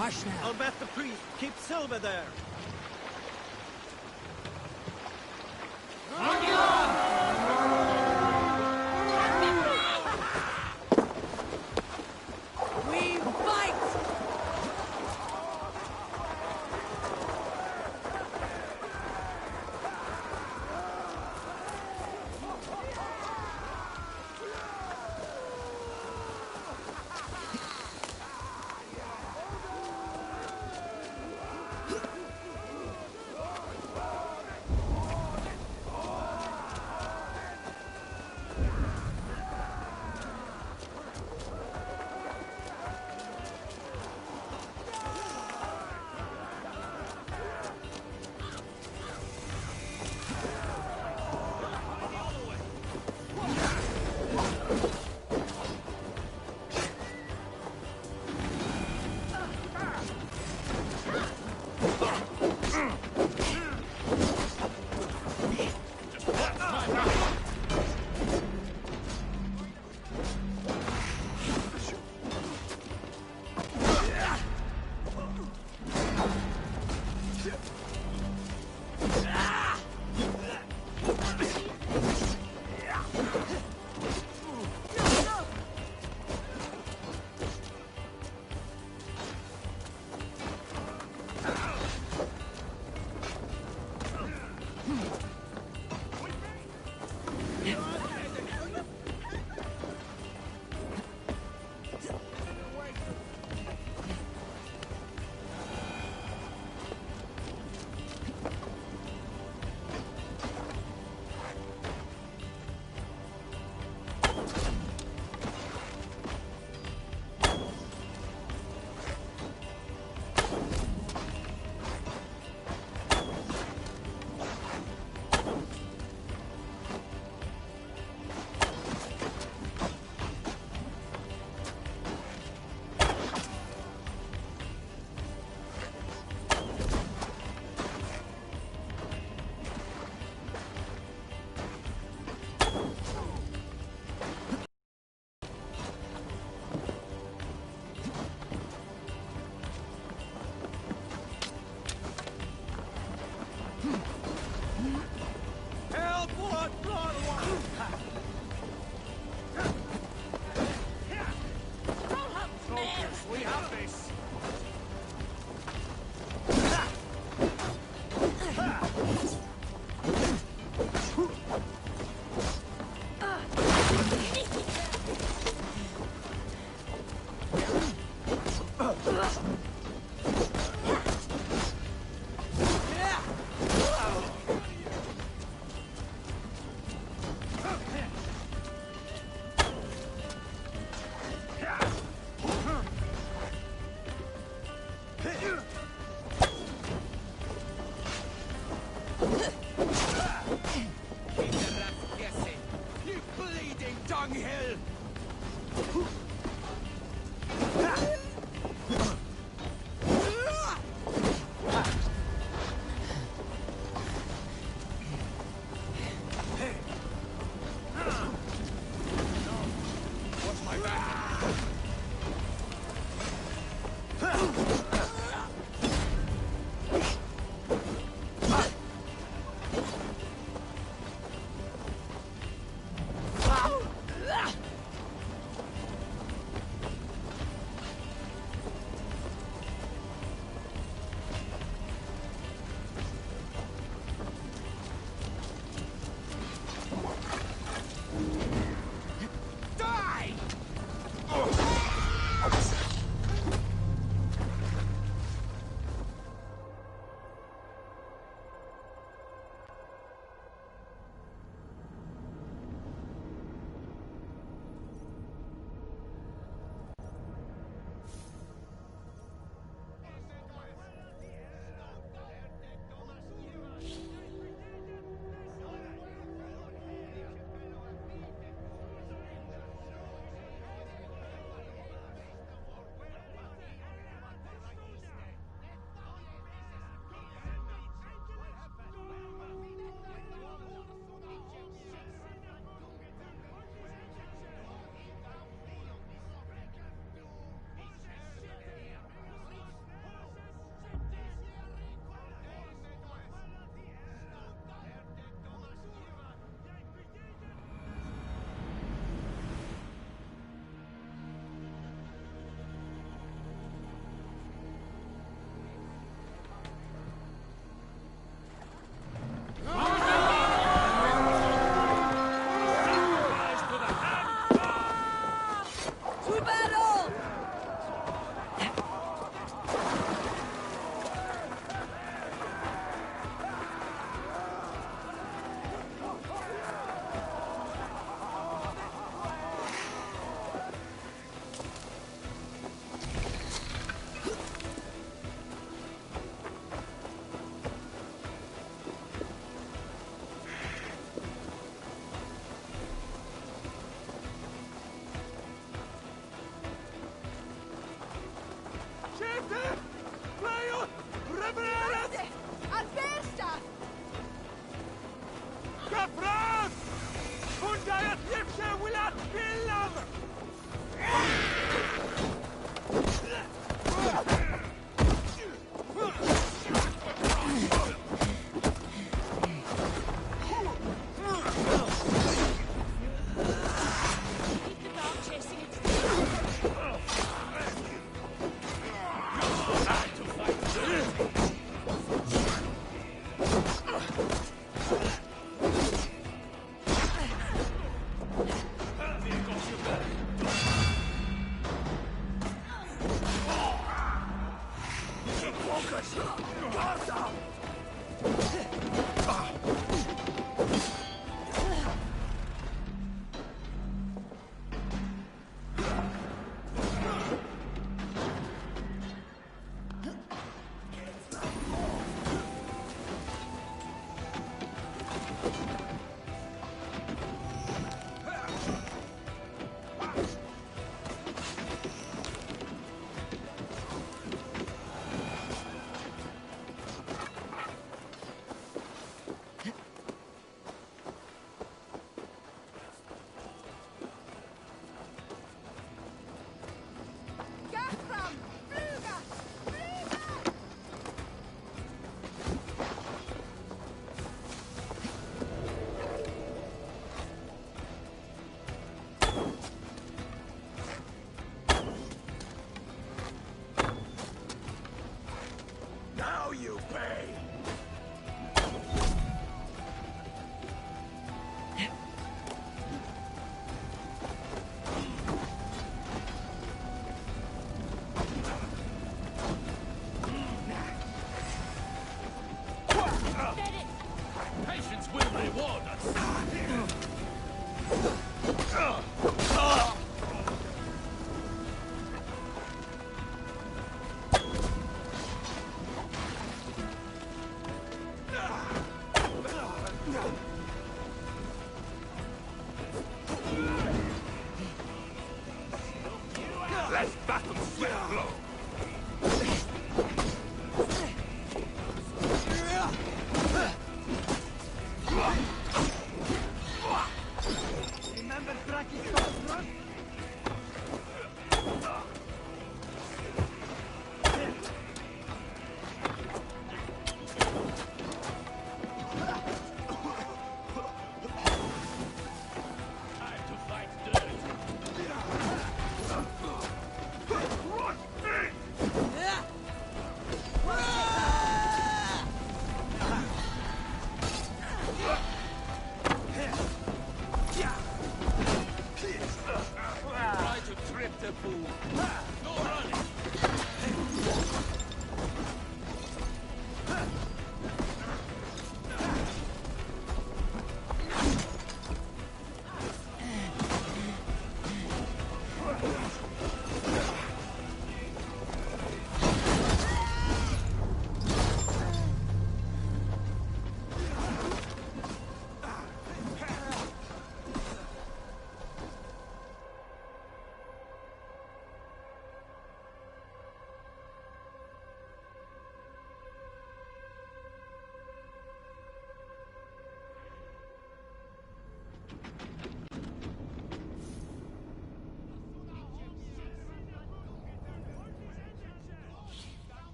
Speaker 2: Hush now.
Speaker 16: I'll bet the priest. Keep Silva there.
Speaker 2: We fight!
Speaker 14: Let's battle swift blow.
Speaker 12: Remember Draki's run?
Speaker 1: Try to trip the fool. No running.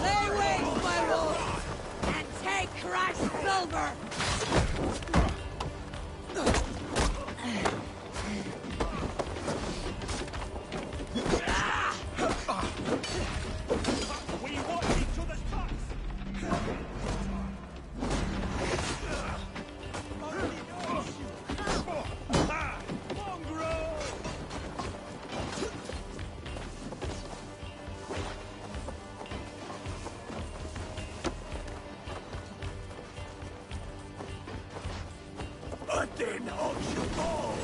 Speaker 2: Lay waste, my wolf, and take crushed silver!
Speaker 12: We walk each other's backs!
Speaker 14: Then hold your ball.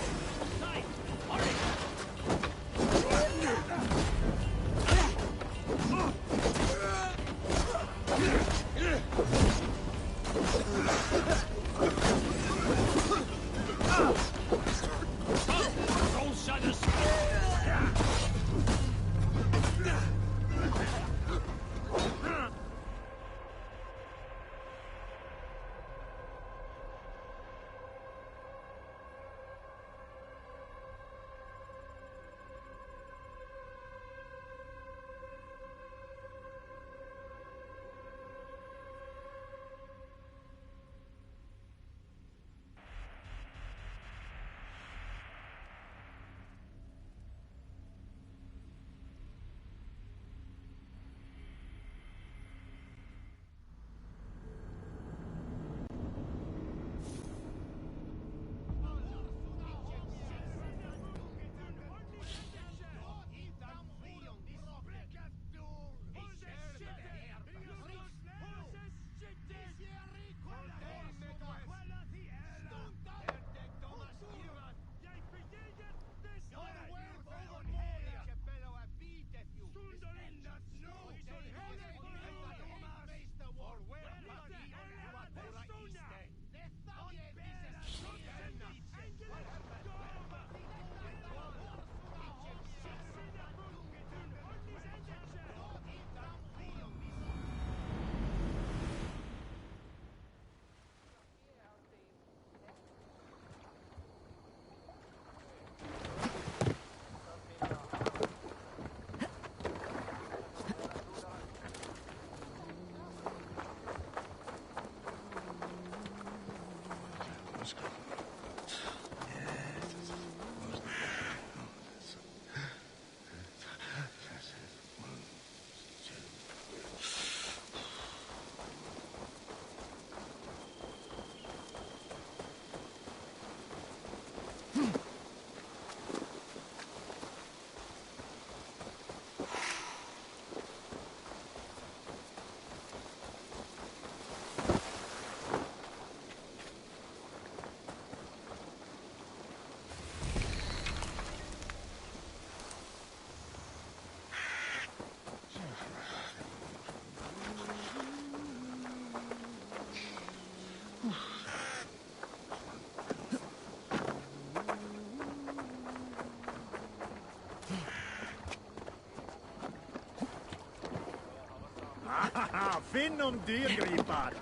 Speaker 17: Finn om dyrgripar!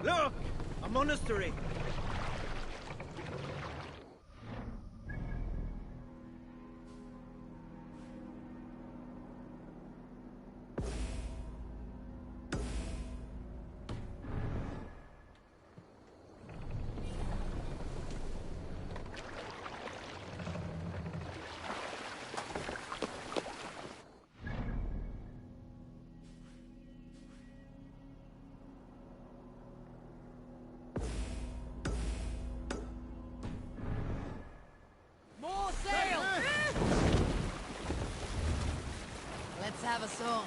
Speaker 16: Look! A monastery!
Speaker 2: More sail! Let's have a song.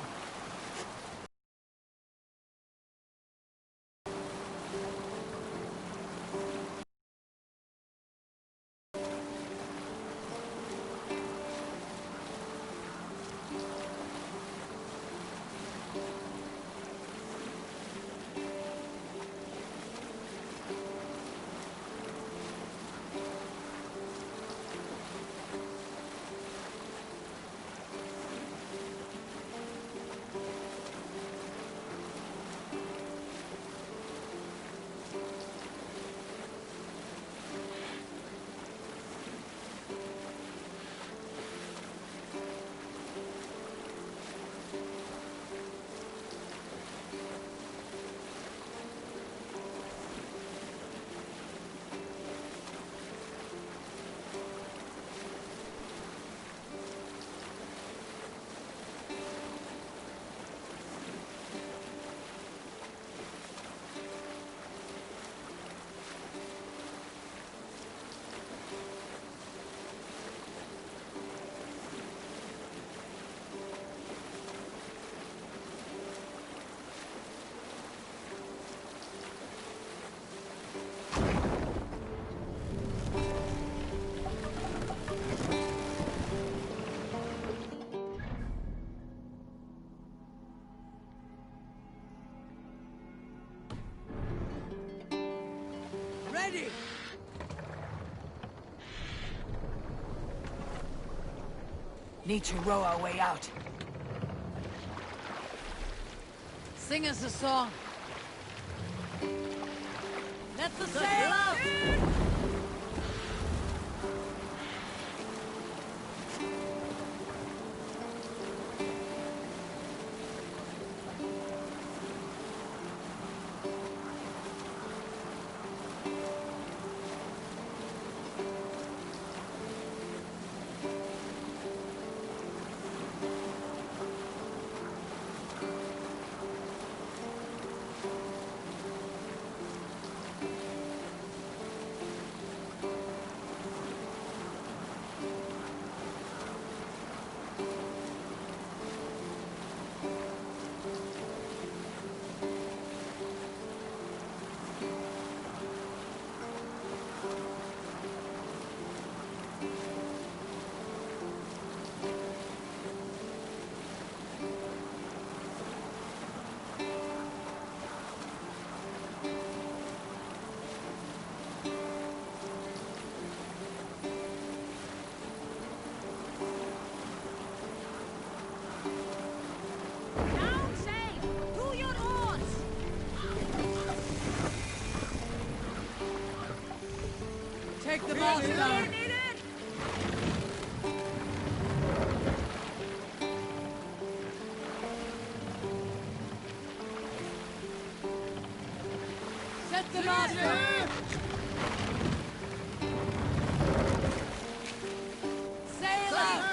Speaker 2: Ready! Need to row our way out. Sing us a song. Let the sail out!
Speaker 10: Down sail! To your oars!
Speaker 2: Take the mast down. Set the mast down. Sail out.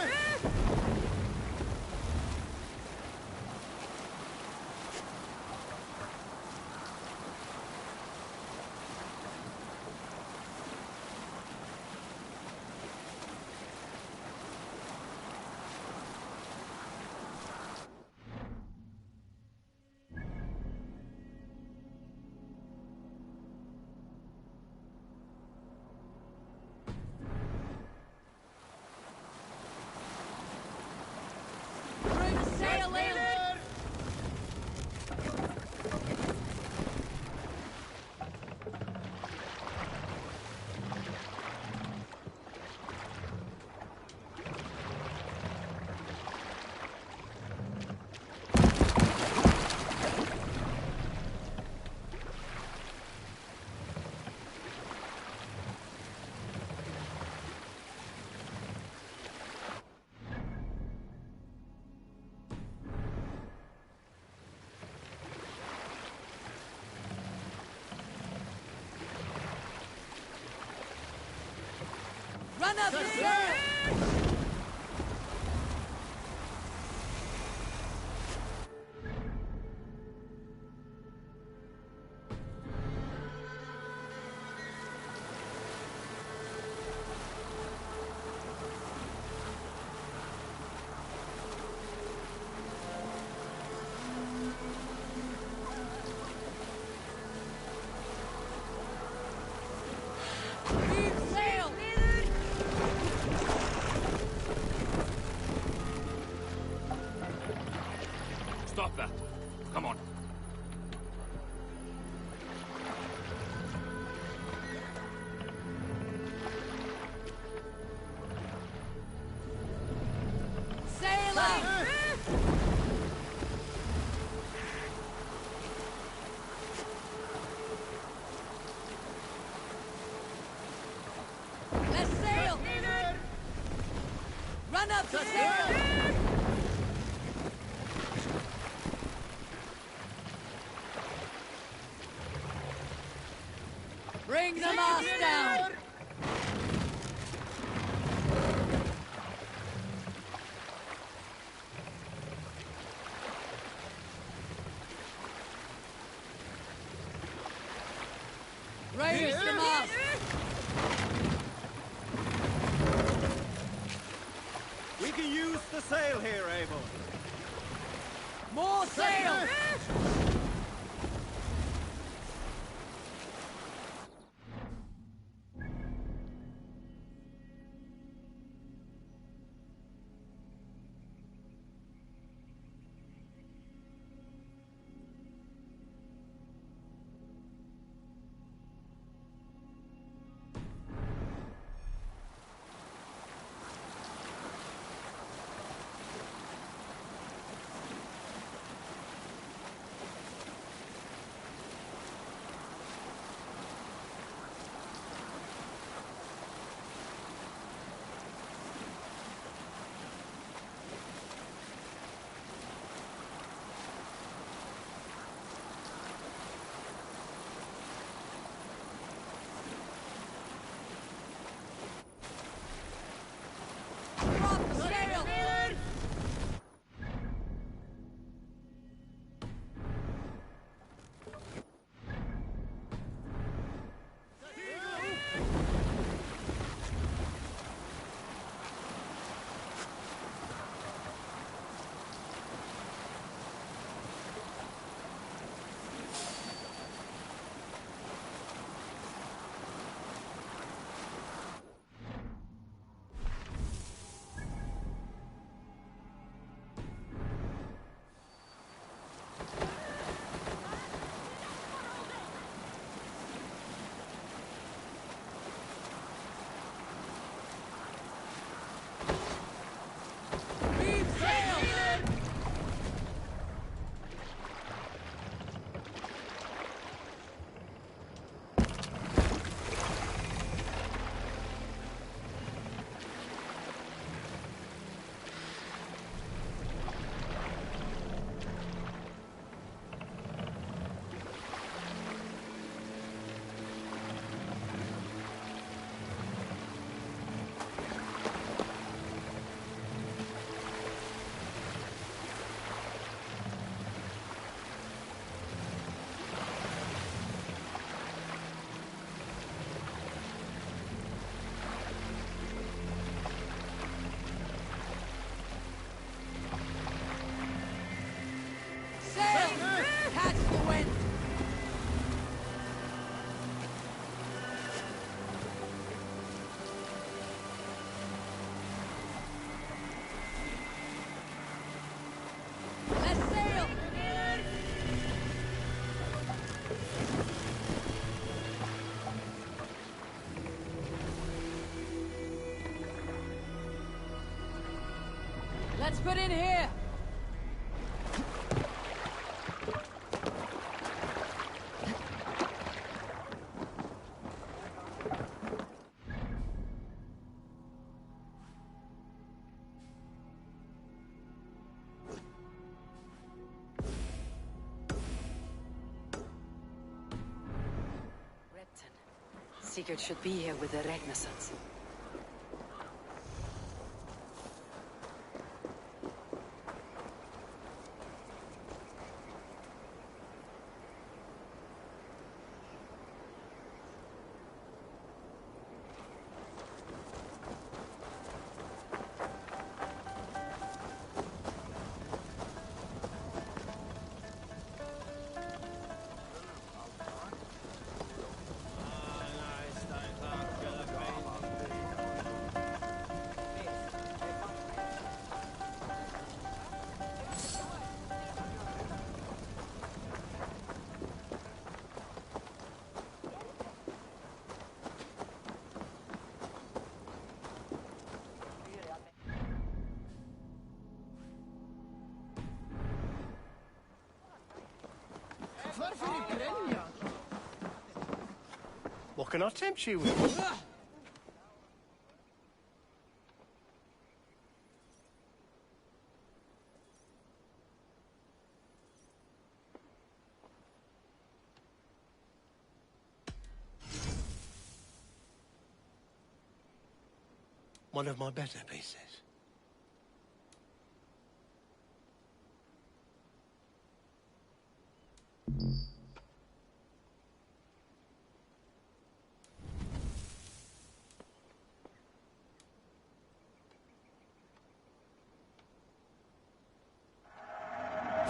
Speaker 2: Run up the sail!
Speaker 1: Stop that. Come on.
Speaker 2: Sail up! Let's sail! Run up the sail! Bring the mast down! Raise the mast!
Speaker 17: We can use the sail here, Abel.
Speaker 2: More sail! Let's put in here!
Speaker 9: Sigurd should be here with the Renaissance.
Speaker 12: What can I tempt you with? One of my better pieces.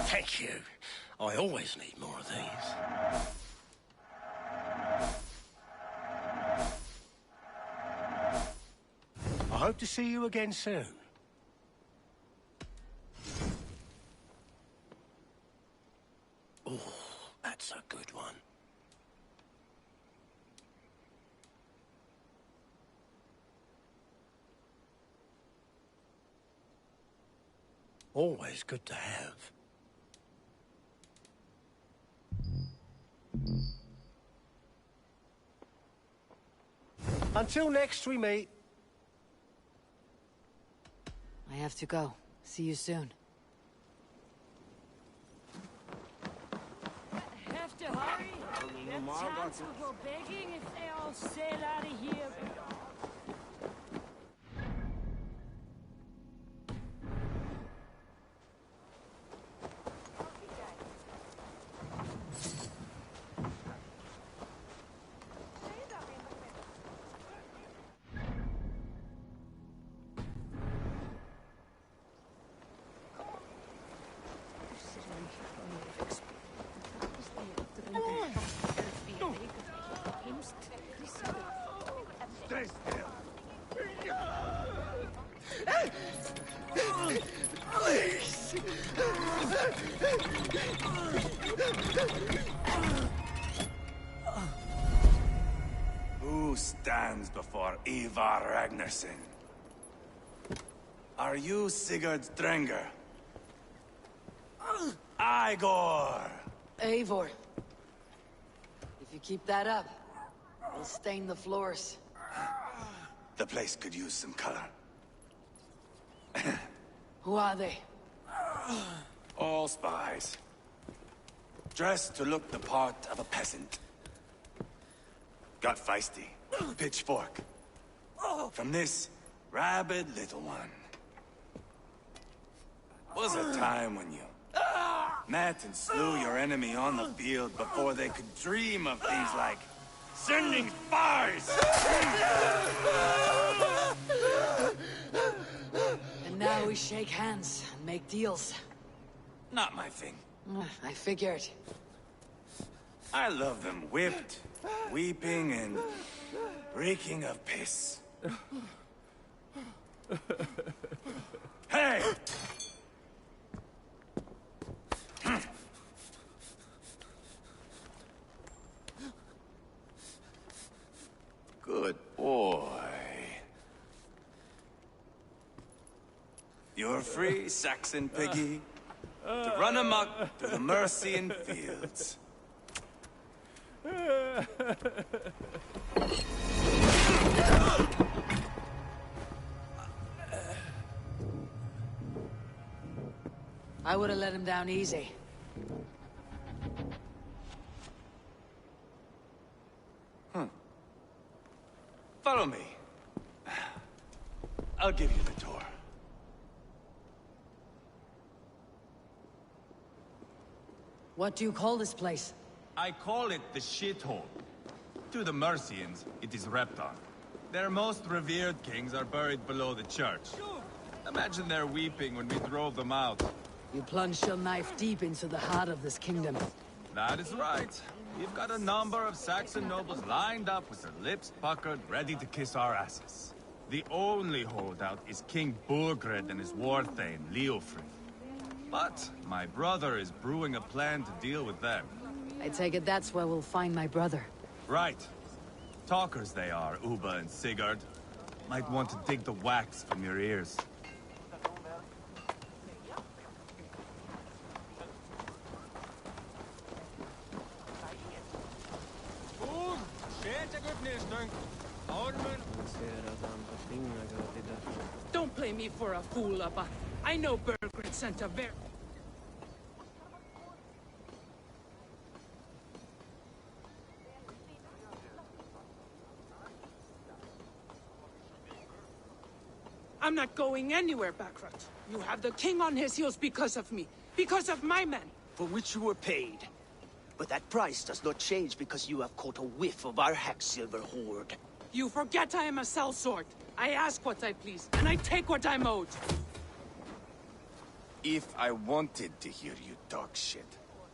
Speaker 12: Thank you. I always need more of these. I hope to see you again soon. Oh, that's a good one. Always good to have. Until next we meet.
Speaker 2: I have to go. See you soon.
Speaker 18: Have to hurry. Their chance will go begging if they all sail out of here.
Speaker 19: Who stands before Ivar Ragnarsson? Are you Sigurd Strenger? Igor!
Speaker 2: Eivor. If you keep that up, we'll stain the floors.
Speaker 19: The place could use some color.
Speaker 2: Who are they?
Speaker 19: All spies. Dressed to look the part of a peasant. Got feisty. Pitchfork. From this rabid little one. Was a time when you met and slew your enemy on the field before they could dream of things like sending spies!
Speaker 2: And now we shake hands and make deals.
Speaker 19: Not my thing.
Speaker 2: I figured.
Speaker 19: I love them whipped, weeping, and reeking of piss. Hey! Good boy. You're free, Saxon piggy, to run amok through the Mercian fields.
Speaker 2: I would have let him down easy.
Speaker 19: Follow me. I'll give you the tour.
Speaker 2: What do you call this place?
Speaker 20: I call it the shithole. To the Mercians, it is Repton. Their most revered kings are buried below the church. Imagine their weeping when we drove them out.
Speaker 2: You plunged your knife deep into the heart of this kingdom.
Speaker 20: That is right. We've got a number of Saxon nobles lined up with their lips puckered, ready to kiss our asses. The only holdout is King Burgred and his war-thane, Leofrid. But my brother is brewing a plan to deal with them.
Speaker 2: I take it that's where we'll find my brother.
Speaker 20: Right. Talkers they are, Uba and Sigurd. Might want to dig the wax from your ears.
Speaker 18: Don't play me for a fool, Abba. I know Bergred sent a very... I'm not going anywhere, Backrot. You have the king on his heels because of me. Because of my men.
Speaker 5: For which you were paid. But that price does not change because you have caught a whiff of our Hacksilver hoard.
Speaker 18: You forget I am a sellsword. I ask what I please, and I take what I'm owed.
Speaker 19: If I wanted to hear you talk shit,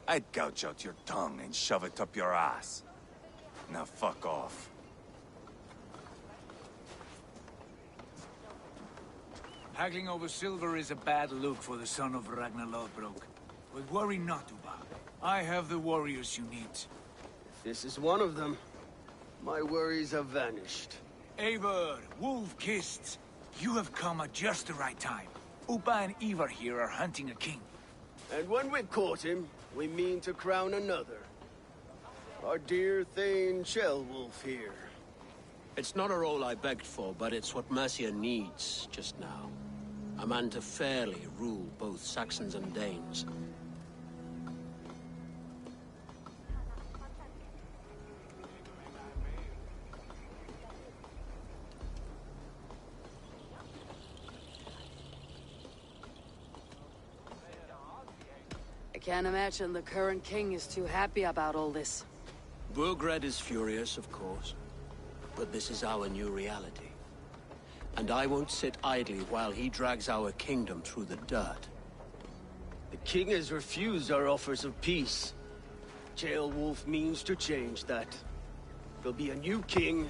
Speaker 19: I'd gouge out your tongue and shove it up your ass. Now fuck off.
Speaker 3: Haggling over silver is a bad look for the son of Ragnar Lothbrok. But worry not, Uba. I have the warriors you need.
Speaker 21: This is one of them. My worries have vanished.
Speaker 3: Eivor, Wolf-Kissed, you have come at just the right time. Uba and Ivar here are hunting a king.
Speaker 21: And when we've caught him, we mean to crown another. Our dear Thane Ceolwulf here.
Speaker 22: It's not a role I begged for, but it's what Mercia needs just now. A man to fairly rule both Saxons and Danes.
Speaker 2: I can't imagine the current king is too happy about all this.
Speaker 22: Burgred is furious, of course. But this is our new reality. And I won't sit idly while he drags our kingdom through the dirt.
Speaker 21: The king has refused our offers of peace. Ceolwulf means to change that. There'll be a new king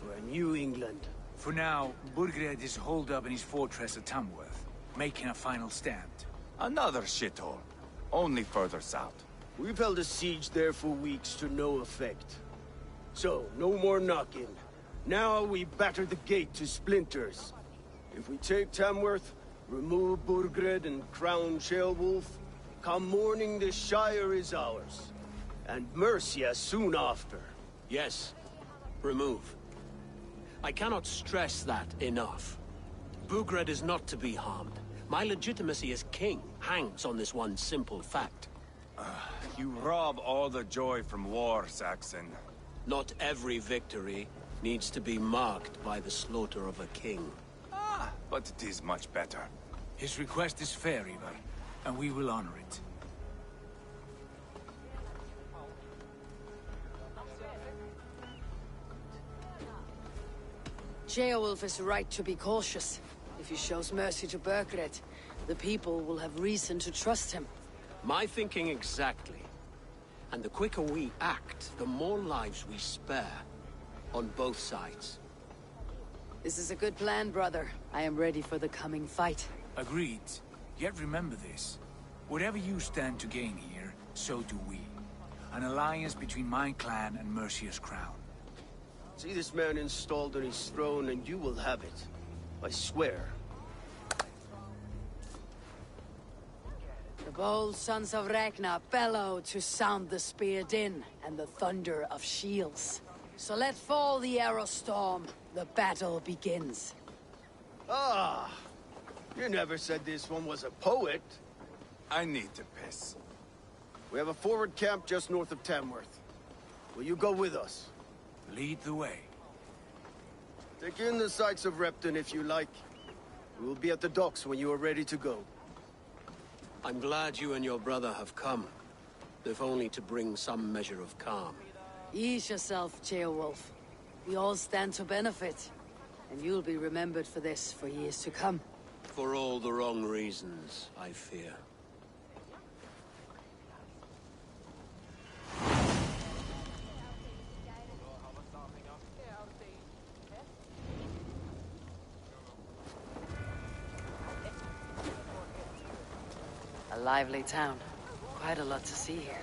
Speaker 21: for a new England.
Speaker 3: For now, Burgred is holed up in his fortress at Tamworth, making a final stand.
Speaker 19: Another shithole. Only further south.
Speaker 21: We've held a siege there for weeks to no effect. So, no more knocking. Now we batter the gate to splinters. If we take Tamworth, remove Burgred and crown Ceolwulf, come morning the Shire is ours. And Mercia soon after.
Speaker 22: Yes, remove. I cannot stress that enough. Burgred is not to be harmed. My legitimacy as king hangs on this one simple fact.
Speaker 19: You rob all the joy from war, Saxon.
Speaker 22: Not every victory needs to be marked by the slaughter of a king.
Speaker 19: But it is much better.
Speaker 3: His request is fair, Ivar, and we will honor it.
Speaker 2: Ceolwulf is right to be cautious. If he shows mercy to Burgred, the people will have reason to trust him.
Speaker 22: My thinking exactly. And the quicker we act, the more lives we spare. On both sides.
Speaker 2: This is a good plan, brother. I am ready for the coming fight.
Speaker 3: Agreed. Yet remember this. Whatever you stand to gain here, so do we. An alliance between my clan and Mercia's crown.
Speaker 21: See this man installed on his throne and you will have it. I swear.
Speaker 2: The bold sons of Ragnar bellow to sound the spear din and the thunder of shields. So let fall the arrow storm. The battle begins.
Speaker 21: Ah! You never said this one was a poet.
Speaker 19: I need to piss.
Speaker 21: We have a forward camp just north of Tamworth. Will you go with us?
Speaker 3: Lead the way.
Speaker 21: Take in the sights of Repton if you like. We will be at the docks when you are ready to go.
Speaker 22: I'm glad you and your brother have come. If only to bring some measure of calm.
Speaker 2: Ease yourself, Ceolwulf. We all stand to benefit. And you'll be remembered for this for years to come.
Speaker 22: For all the wrong reasons, I fear.
Speaker 2: A lively town. Quite a lot to see here.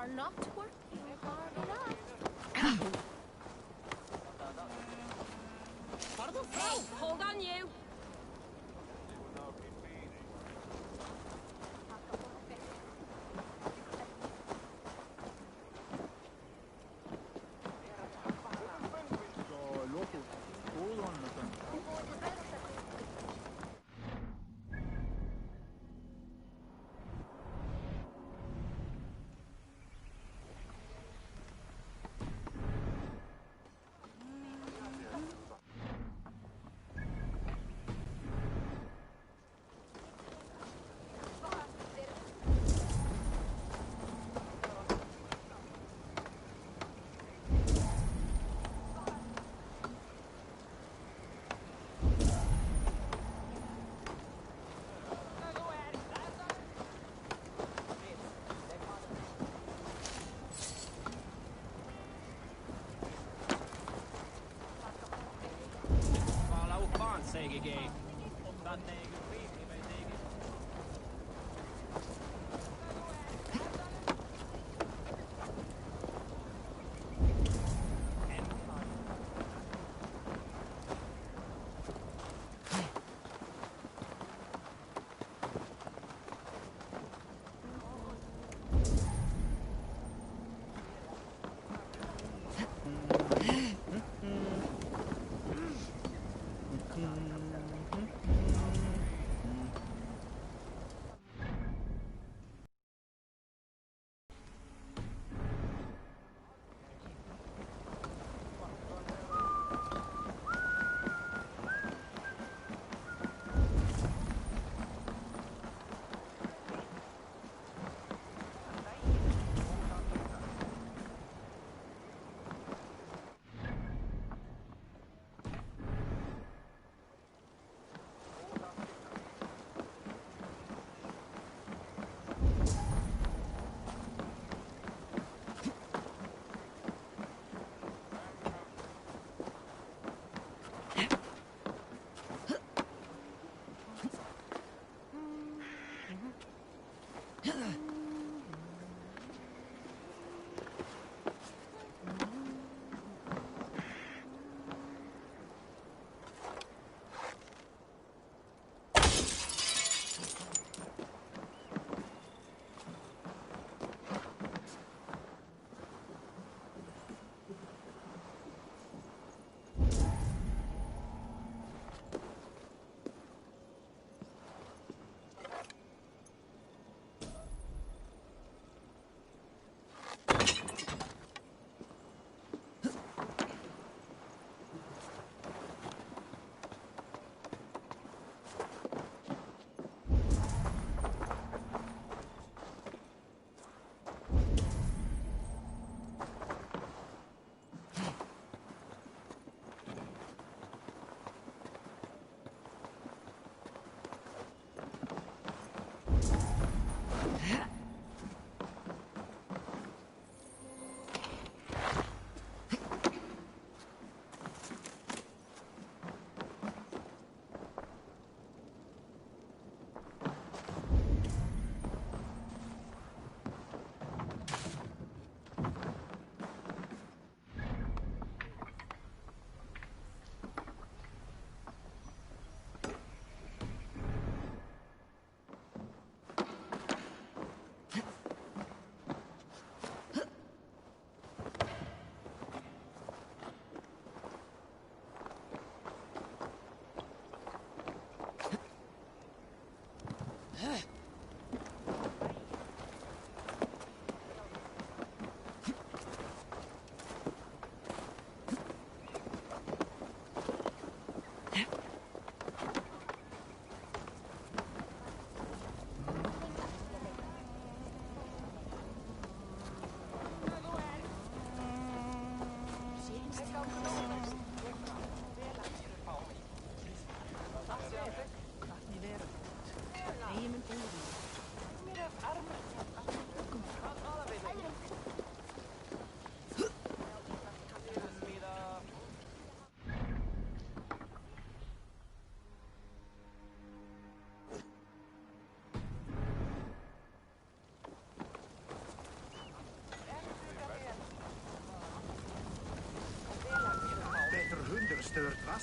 Speaker 4: are not working hard enough. Hey, hold on you!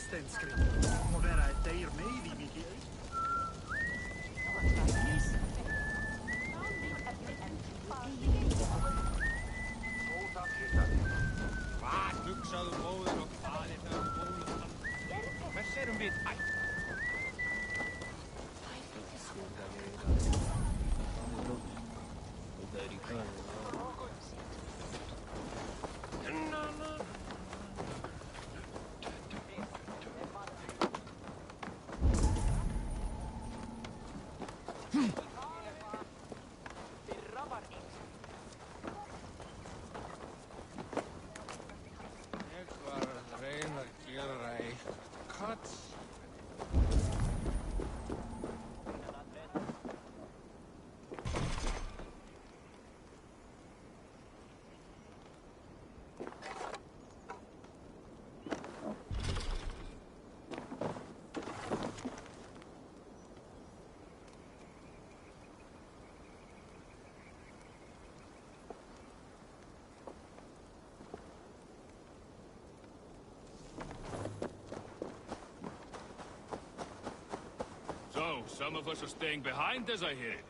Speaker 3: Rastenskritt. Må være et deir med i Mikael.
Speaker 17: Hvað hugsaðu móður og hvað er það móður? Hvers erum við ætt?
Speaker 20: So, some of us are staying behind as I hear it.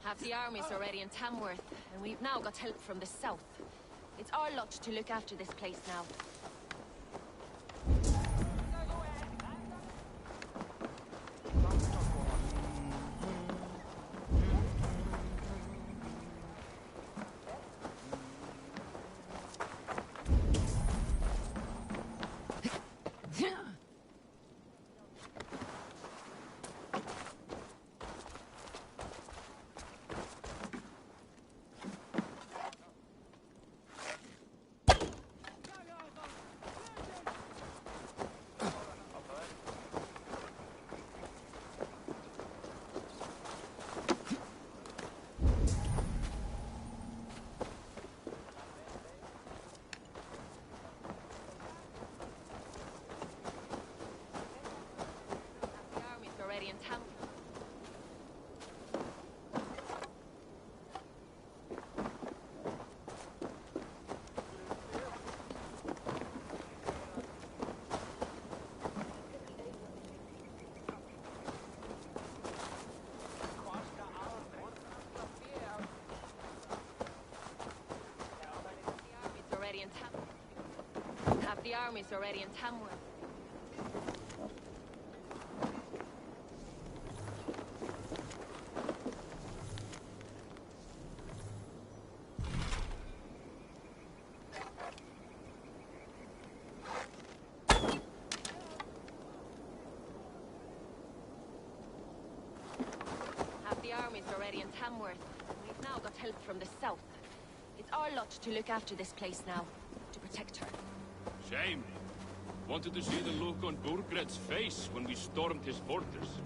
Speaker 4: Half the army's already in Tamworth, and we've now got help from the south. It's our lot to look after this place now. In town. Half the army's already in Tamworth. Already in Tamworth. We've now got help from the south. It's our lot to look after this place now, to protect her.
Speaker 20: Shame. Wanted to see the look on Burgred's face when we stormed his fortress.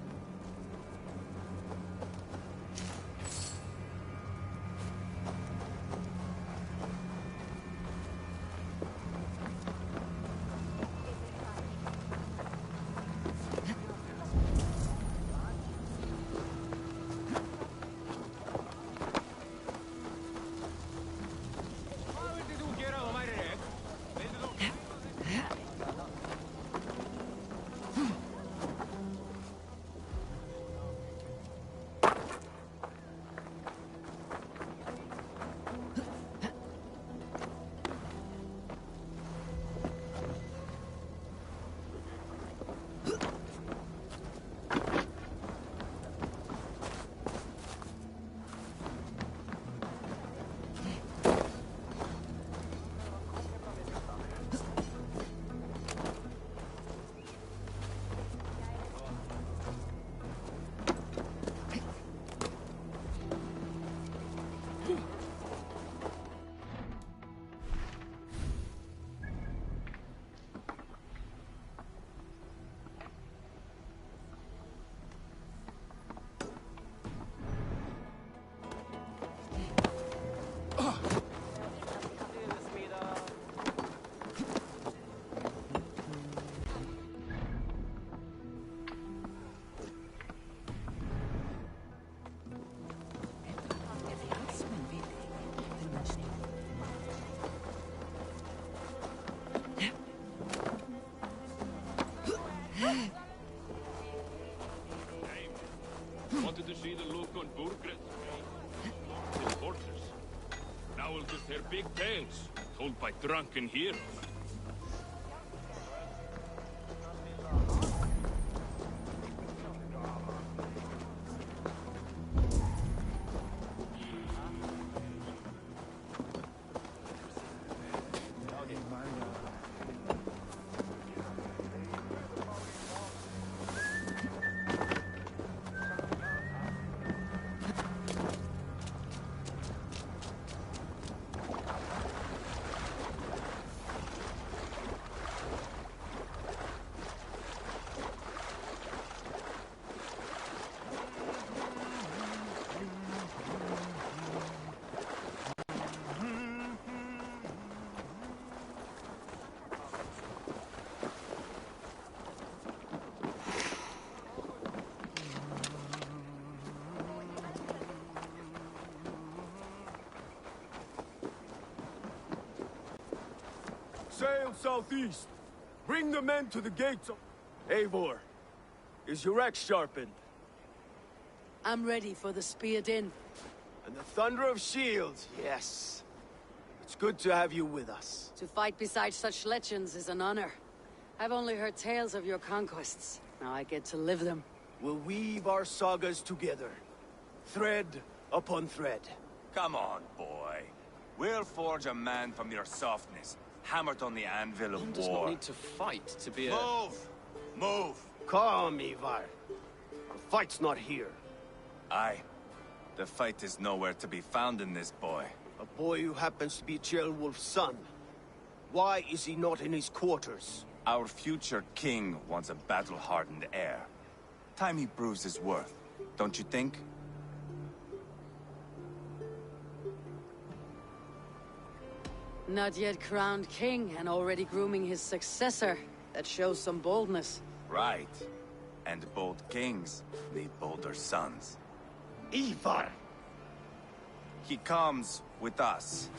Speaker 7: They're big tales, told by drunken heroes.
Speaker 21: Sail southeast. Bring the men to the gates of... Eivor, is your axe sharpened?
Speaker 2: I'm ready for the spear din.
Speaker 21: And the thunder of shields, yes. It's good to have you with us.
Speaker 2: To fight beside such legends is an honor. I've only heard tales of your conquests. Now I get to live them.
Speaker 21: We'll weave our sagas together. Thread upon thread.
Speaker 19: Come on, boy. We'll forge a man from your softness, hammered on the anvil of
Speaker 13: One
Speaker 19: war.
Speaker 13: does not need to fight to be a...
Speaker 19: Move! Move!
Speaker 21: Calm, Ivar. The fight's not here.
Speaker 19: Aye. The fight is nowhere to be found in this boy.
Speaker 21: A boy who happens to be Ceolwulf's son. Why is he not in his quarters?
Speaker 19: Our future king wants a battle-hardened heir. Time he proves his worth, don't you think?
Speaker 2: Not yet crowned king and already grooming his successor. That shows some boldness.
Speaker 19: Right. And bold kings need bolder sons.
Speaker 21: Ivar!
Speaker 19: He comes with us.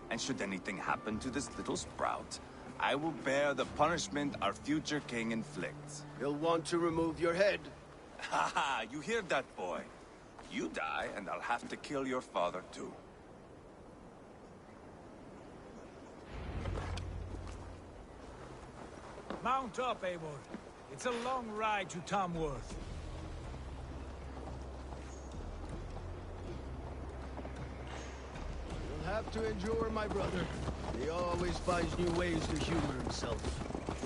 Speaker 19: And should anything happen to this little sprout, I will bear the punishment our future king inflicts.
Speaker 21: He'll want to remove your head.
Speaker 19: Ha ha! You hear that, boy? You die, and I'll have to kill your father, too.
Speaker 3: Mount up, Eivor. It's a long ride to Tamworth.
Speaker 21: You'll have to endure, my brother. He always finds new ways to humor himself.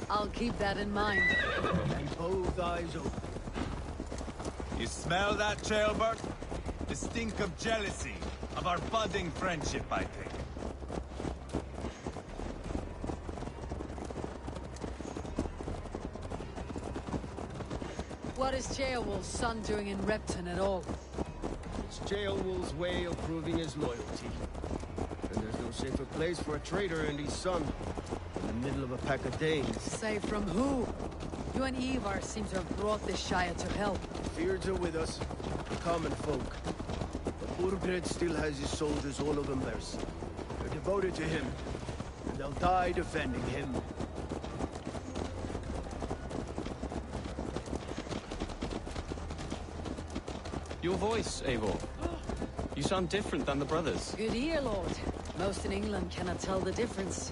Speaker 2: I'll keep that in mind.
Speaker 21: And both eyes open.
Speaker 20: You smell that, Ceolbert? The stink of jealousy, of our budding friendship, I think.
Speaker 2: What is Ceolwulf's son doing in Repton at all?
Speaker 21: It's Ceolwulf's way of proving his loyalty. And there's no safer place for a traitor and his son. In the middle of a pack of Danes.
Speaker 2: Safe from who? You and Ivar seem to have brought this Shire to help.
Speaker 21: Fears are with us, the common folk. But Burgred still has his soldiers all over Mercia. They're devoted to him, and they'll die defending him.
Speaker 13: Your voice, Eivor. You sound different than the brothers.
Speaker 2: Good ear, Lord. Most in England cannot tell the difference.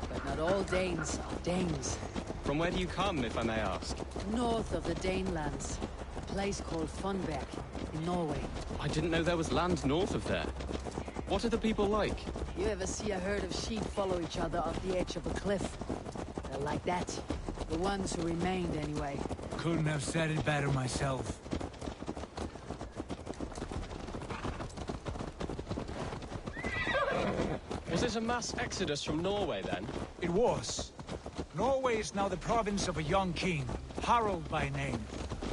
Speaker 2: But not all Danes are Danes.
Speaker 13: From where do you come, if I may ask?
Speaker 2: North of the Danelands. A place called Funberg, in Norway.
Speaker 13: I didn't know there was land north of there. What are the people like?
Speaker 2: You ever see a herd of sheep follow each other off the edge of a cliff? They're like that. The ones who remained, anyway.
Speaker 3: Couldn't have said it better myself.
Speaker 13: Was it a mass exodus from Norway, then?
Speaker 3: It was. Norway is now the province of a young king, Harald by name.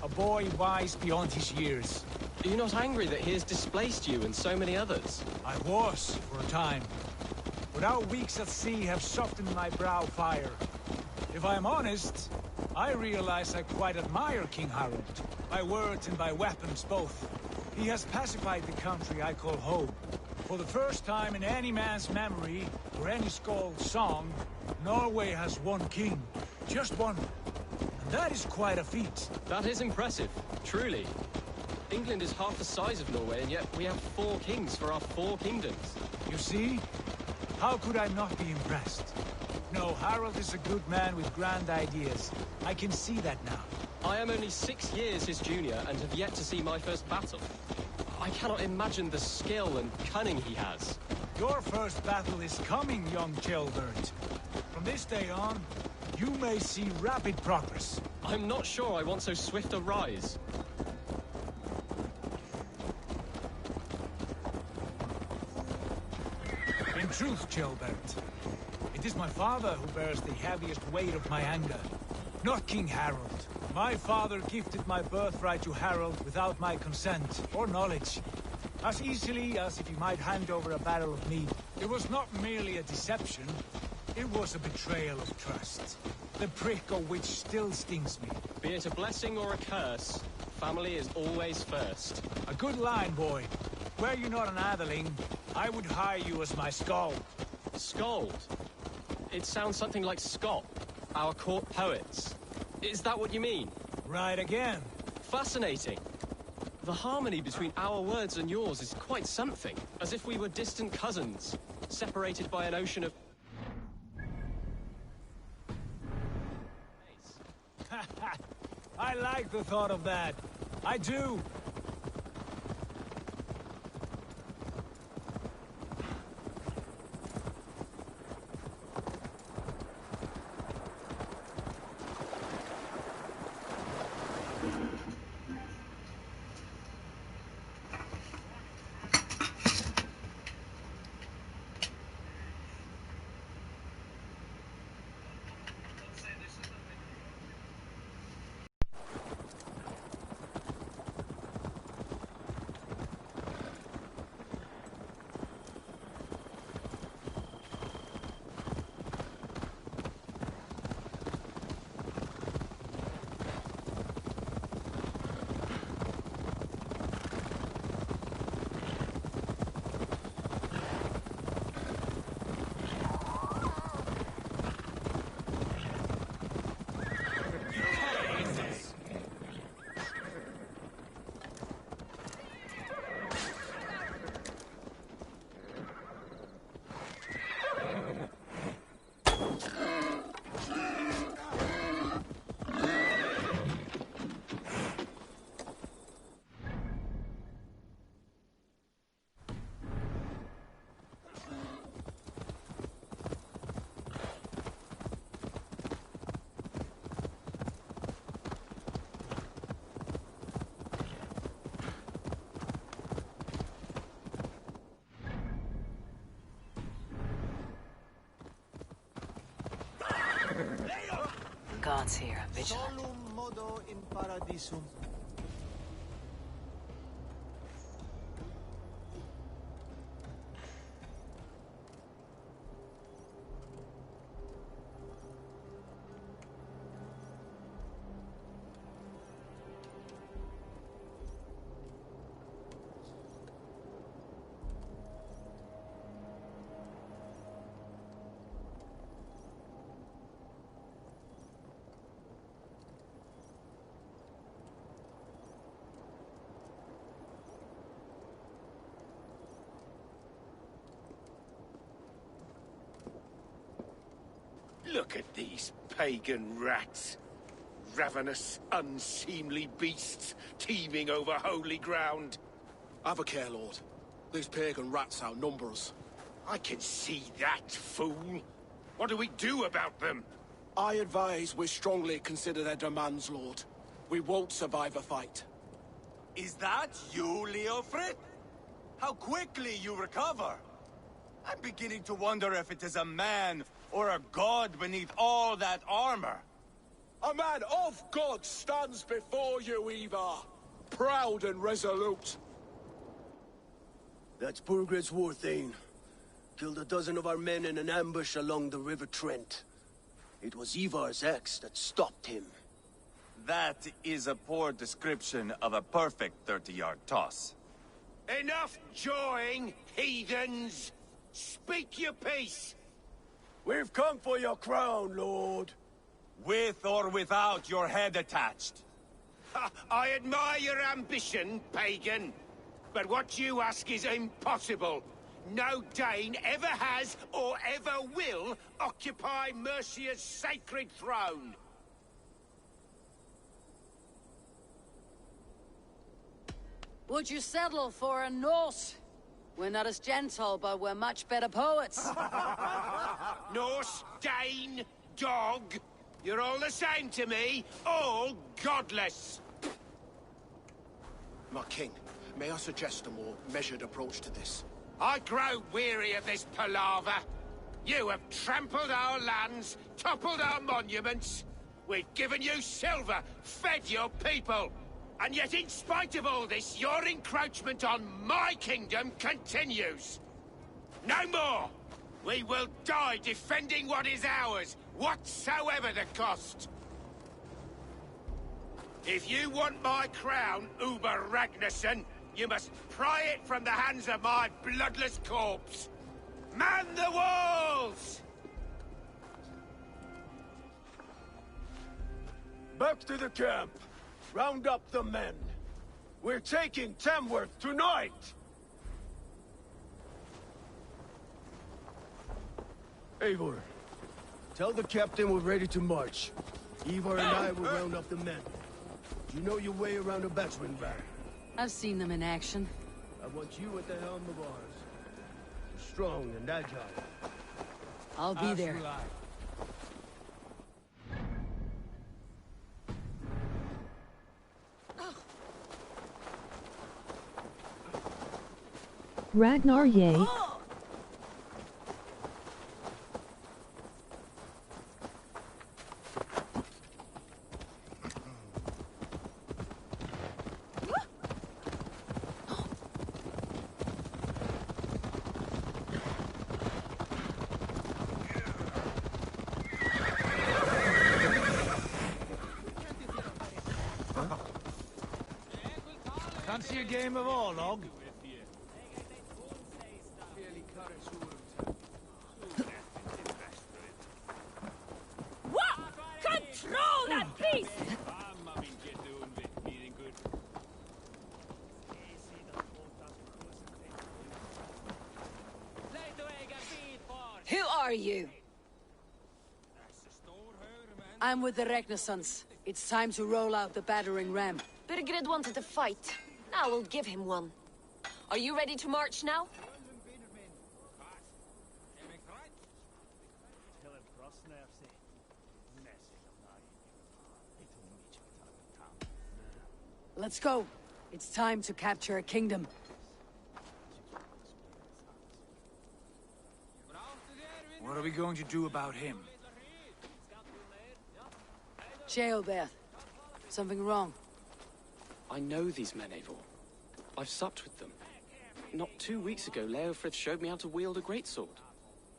Speaker 3: A boy wise beyond his years.
Speaker 13: Are you not angry that he has displaced you and so many others?
Speaker 3: I was, for a time. But our weeks at sea have softened my brow fire. If I am honest, I realize I quite admire King Harald. By words and by weapons both. He has pacified the country I call home. For the first time in any man's memory, or any Skald's song, Norway has one king. Just one. And that is quite a feat.
Speaker 13: That is impressive, truly. England is half the size of Norway, and yet we have 4 kings for our 4 kingdoms.
Speaker 3: You see? How could I not be impressed? No, Harold is a good man with grand ideas. I can see that now.
Speaker 13: I am only 6 years his junior and have yet to see my first battle. I cannot imagine the skill and cunning he has.
Speaker 3: Your first battle is coming, young Chilbert. From this day on, you may see rapid progress.
Speaker 13: I'm not sure I want so swift a rise.
Speaker 3: In truth, Chilbert, it is my father who bears the heaviest weight of my anger, not King Harold. My father gifted my birthright to Harold without my consent or knowledge, as easily as if he might hand over a barrel of mead. It was not merely a deception, it was a betrayal of trust. The prick of which still stings me.
Speaker 13: Be it a blessing or a curse, family is always first.
Speaker 3: A good line, boy. Were you not an atheling, I would hire you as my skald.
Speaker 13: Skald? It sounds something like Scott, our court poets. Is that what you mean?
Speaker 3: Right again.
Speaker 13: Fascinating. The harmony between our words and yours is quite something. As if we were distant cousins, separated by an ocean of...
Speaker 3: I like the thought of that. I do.
Speaker 2: Gods here, vigilant.
Speaker 12: Solum modo in paradisum.
Speaker 11: Look at these pagan rats. Ravenous, unseemly beasts teeming over holy ground.
Speaker 6: Have a care, Lord. These pagan rats outnumber us.
Speaker 11: I can see that, fool. What do we do about them?
Speaker 6: I advise we strongly consider their demands, Lord. We won't survive a fight.
Speaker 19: Is that you, Leofrid? How quickly you recover! I'm beginning to wonder if it is a man or a god beneath all that armor.
Speaker 6: A man of God stands before you, Eva. Proud and resolute.
Speaker 21: That's Burgred's Warthane. Killed a dozen of our men in an ambush along the River Trent. It was Ivar's axe that stopped him.
Speaker 19: That is a poor description of a perfect 30-yard toss.
Speaker 11: Enough jawing, heathens! Speak your peace!
Speaker 21: We've come for your crown, Lord.
Speaker 19: With or without your head attached.
Speaker 8: I admire your ambition, pagan. But what you ask is impossible. No Dane ever has or ever will occupy Mercia's sacred throne.
Speaker 2: Would you settle for a Norse? We're not as gentle, but we're much better poets.
Speaker 8: Norse, Dane, dog. You're all the same to me. All godless.
Speaker 12: My king, may I suggest a more measured approach to this?
Speaker 8: I grow weary of this palaver. You have trampled our lands, toppled our monuments. We've given you silver, fed your people. And yet, in spite of all this, your encroachment on my kingdom continues. No more! We will die defending what is ours, whatsoever the cost. If you want my crown, Uber Ragnarsson, you must pry it from the hands of my bloodless corpse. Man the walls!
Speaker 21: Back to the camp. Round up the men. We're taking Tamworth tonight! Eivor, tell the captain we're ready to march. Ivar and I will round up the men. Do you know your way around a battering ram?
Speaker 2: I've seen them in action.
Speaker 21: I want you at the helm of ours. You're strong and agile.
Speaker 2: I'll be there.
Speaker 15: Ragnar Yay.
Speaker 3: Fancy a game of Orlog?
Speaker 4: What? Control that beast!
Speaker 2: Who are you? I'm with the Ragnarssons. It's time to roll out the battering ram.
Speaker 4: Birgrid wanted to fight. Now we'll give him one. Are you ready to march now?
Speaker 2: Let's go. It's time to capture a kingdom.
Speaker 3: What are we going to do about him?
Speaker 2: Jailbeth. Something wrong?
Speaker 13: I know these men, Eivor. I've supped with them. Not 2 weeks ago, Leofrith showed me how to wield a greatsword.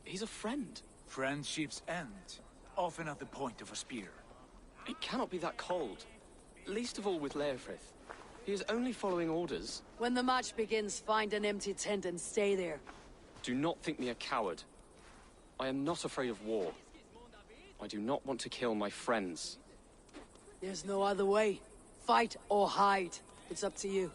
Speaker 13: He's a friend.
Speaker 3: Friendships end, often at the point of a spear.
Speaker 13: It cannot be that cold. Least of all with Leofrith. He is only following orders.
Speaker 2: When the march begins, find an empty tent and stay there.
Speaker 13: Do not think me a coward. I am not afraid of war. I do not want to kill my friends.
Speaker 2: There's no other way. Fight or hide. It's up to you.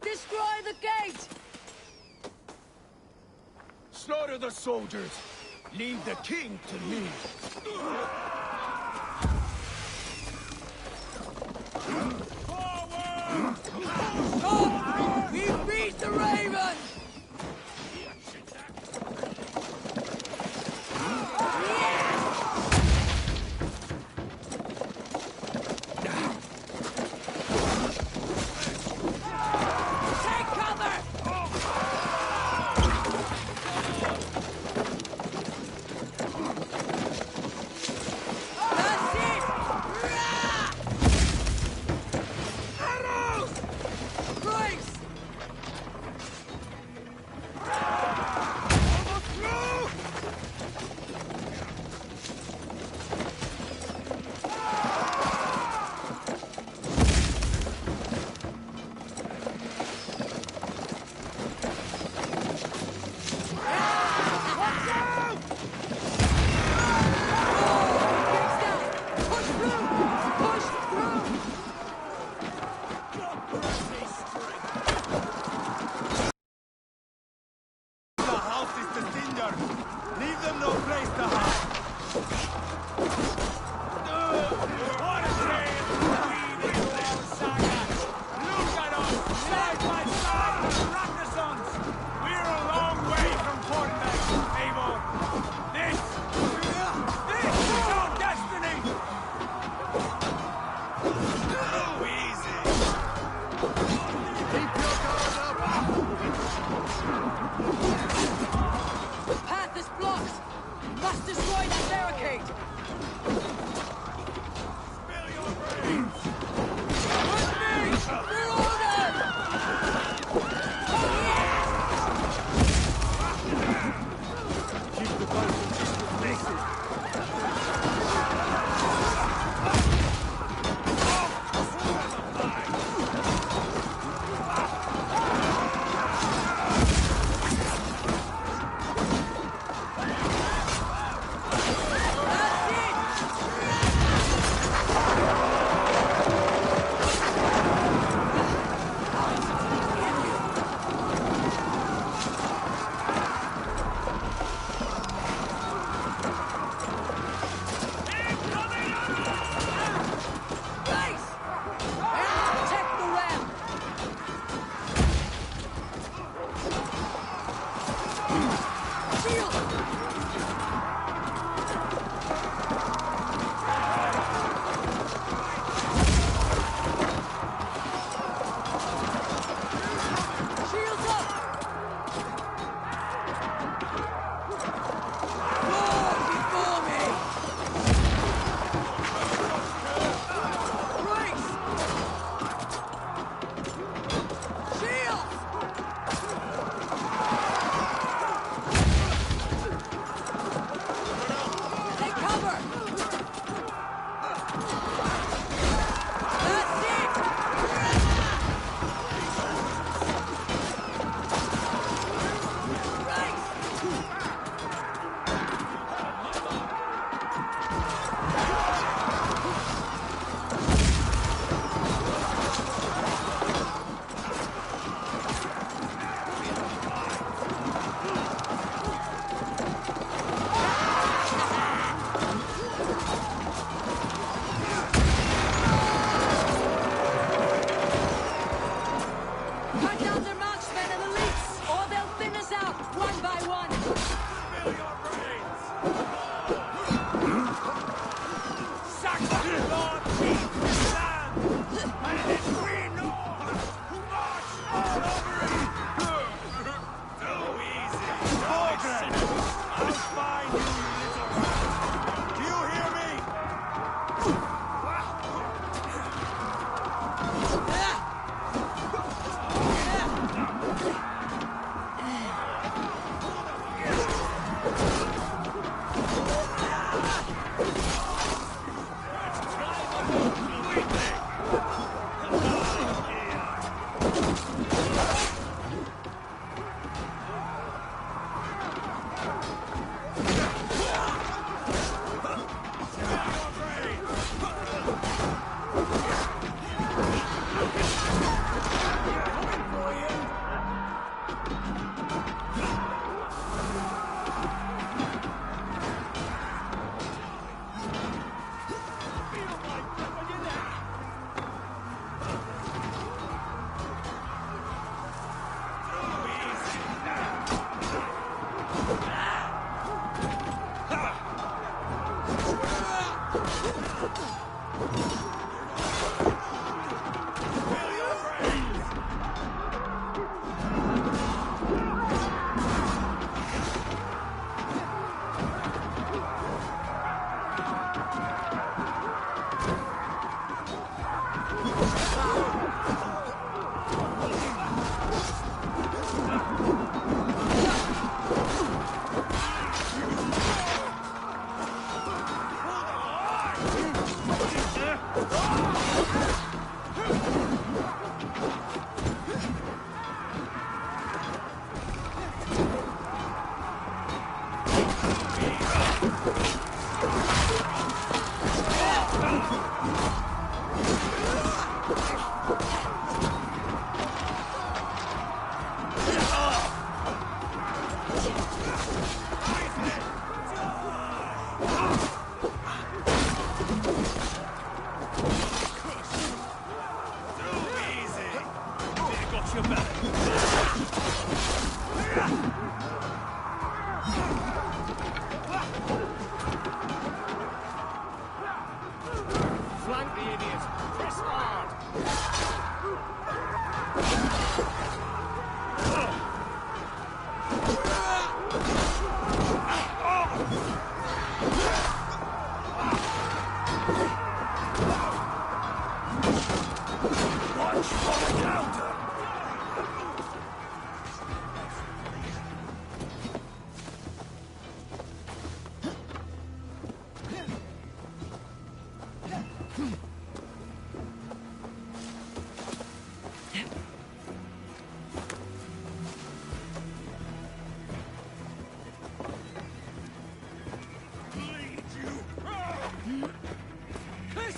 Speaker 2: Destroy the gate!
Speaker 21: Slaughter the soldiers! Leave the king to me!
Speaker 2: We beat the Raven!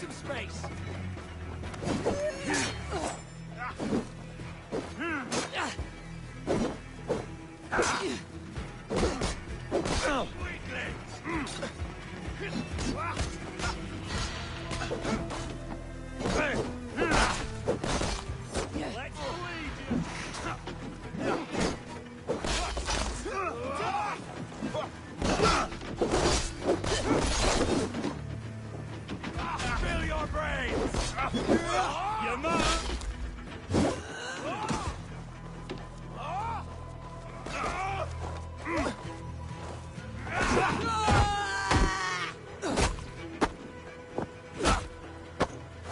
Speaker 3: some space.
Speaker 19: Fill your brains! You must!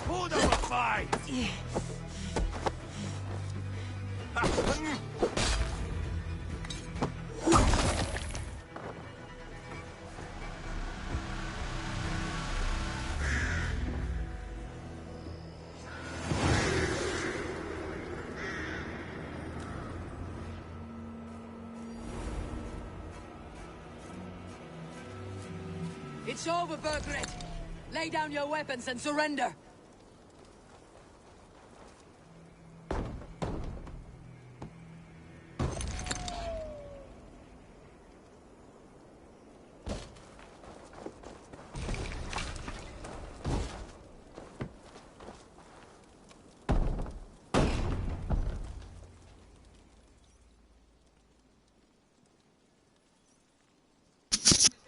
Speaker 19: Hold up a fight!
Speaker 2: It's over, Burgred. Lay down your weapons and surrender.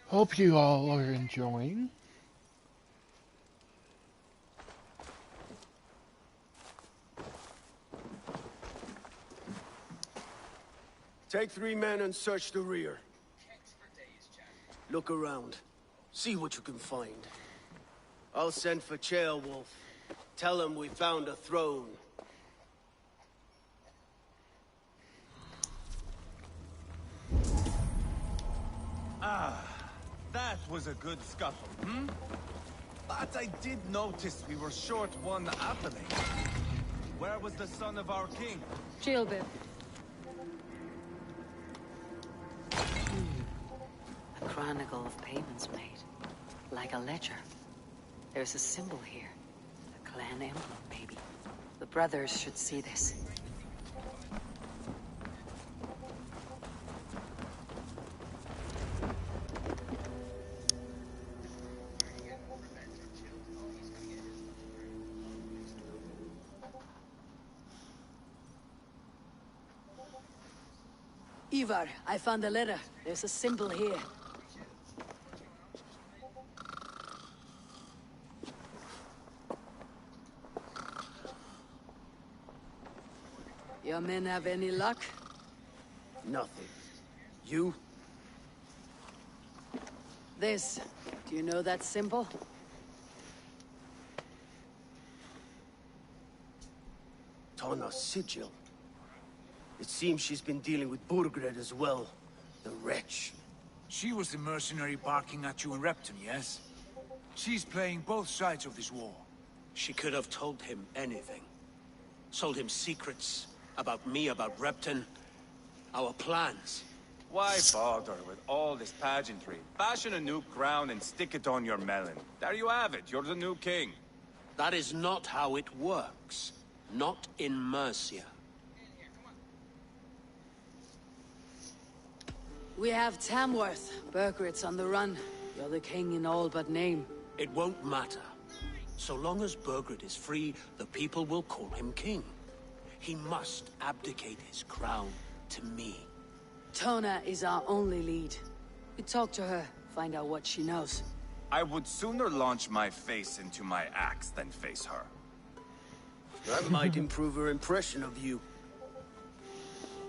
Speaker 14: Hope you all are enjoying.
Speaker 21: Take 3 men and search the rear. Look around. See what you can find. I'll send for Chaelwolf. Tell him we found a throne.
Speaker 20: That was a good scuffle, hmm? But I did notice we were short one athlete. Where was the son of our king?
Speaker 4: Gilbert.
Speaker 2: A chronicle of payments made. Like a ledger. There's a symbol here. A clan emblem, maybe. The brothers should see this. Ivar, I found a letter. There's a symbol here. Your men have any luck?
Speaker 21: Nothing. You?
Speaker 2: This. Do you know that symbol?
Speaker 21: Tana's sigil. It seems she's been dealing with Burgred as well. The wretch.
Speaker 3: She was the mercenary barking at you in Repton, yes? She's playing both sides of this war.
Speaker 22: She could have told him anything. Sold him secrets about me, about Repton, our plans.
Speaker 20: Why bother with all this pageantry? Fashion a new crown and stick it on your melon. There you have it, you're the new king.
Speaker 22: That is not how it works. Not in Mercia.
Speaker 2: We have Tamworth. Burgred's on the run. You're the king in all but name.
Speaker 22: It won't matter. So long as Burgred is free, the people will call him king. He must abdicate his crown to me.
Speaker 2: Tona is our only lead. We talk to her, find out what she knows.
Speaker 20: I would sooner launch my face into my axe than face her.
Speaker 21: That might improve her impression of you.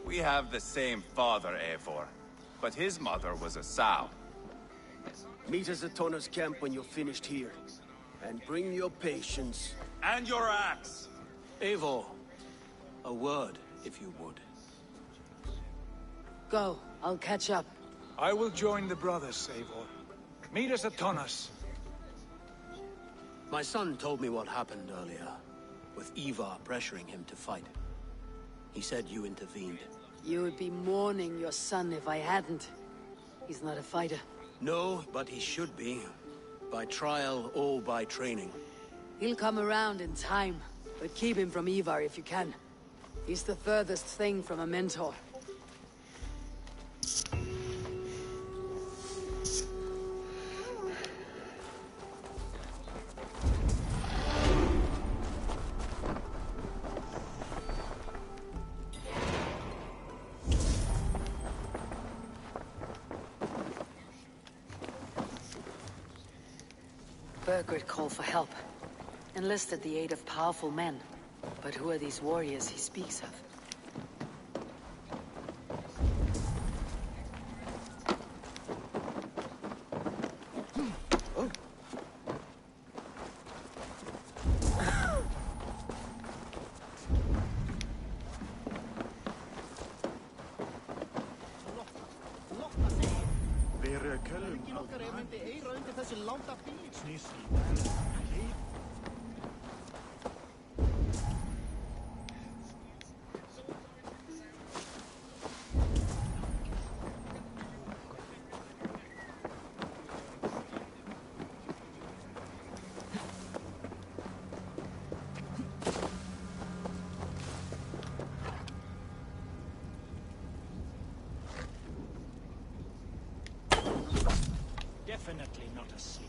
Speaker 20: We have the same father, Eivor. But his mother was a sow.
Speaker 21: Meet us at Tona's camp when you're finished here. And bring your patience.
Speaker 20: And your axe!
Speaker 22: Eivor, a word, if you would.
Speaker 2: Go, I'll catch up.
Speaker 3: I will join the brothers, Eivor. Meet us at Tonas.
Speaker 22: My son told me what happened earlier, with Ivar pressuring him to fight. He said you intervened.
Speaker 2: You would be mourning your son if I hadn't. He's not a fighter.
Speaker 22: No, but he should be. By trial or by training.
Speaker 2: He'll come around in time, but keep him from Ivar if you can. He's the furthest thing from a mentor. Burgred called for help. Enlisted the aid of powerful men. But who are these warriors he speaks of?
Speaker 3: Definitely not asleep.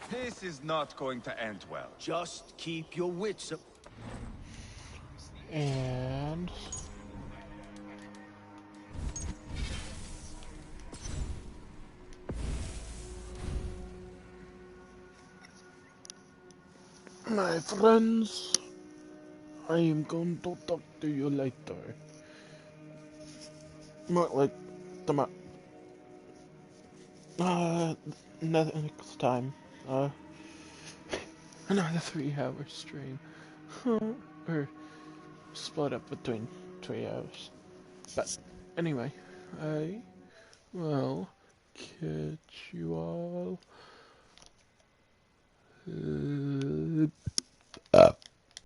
Speaker 20: This is not going to end well.
Speaker 21: Just keep your wits up.
Speaker 14: And my friends, I am going to talk to you later. More like next time. Another 3-hour stream. Or split up between 3 hours. But anyway, I will catch you all up.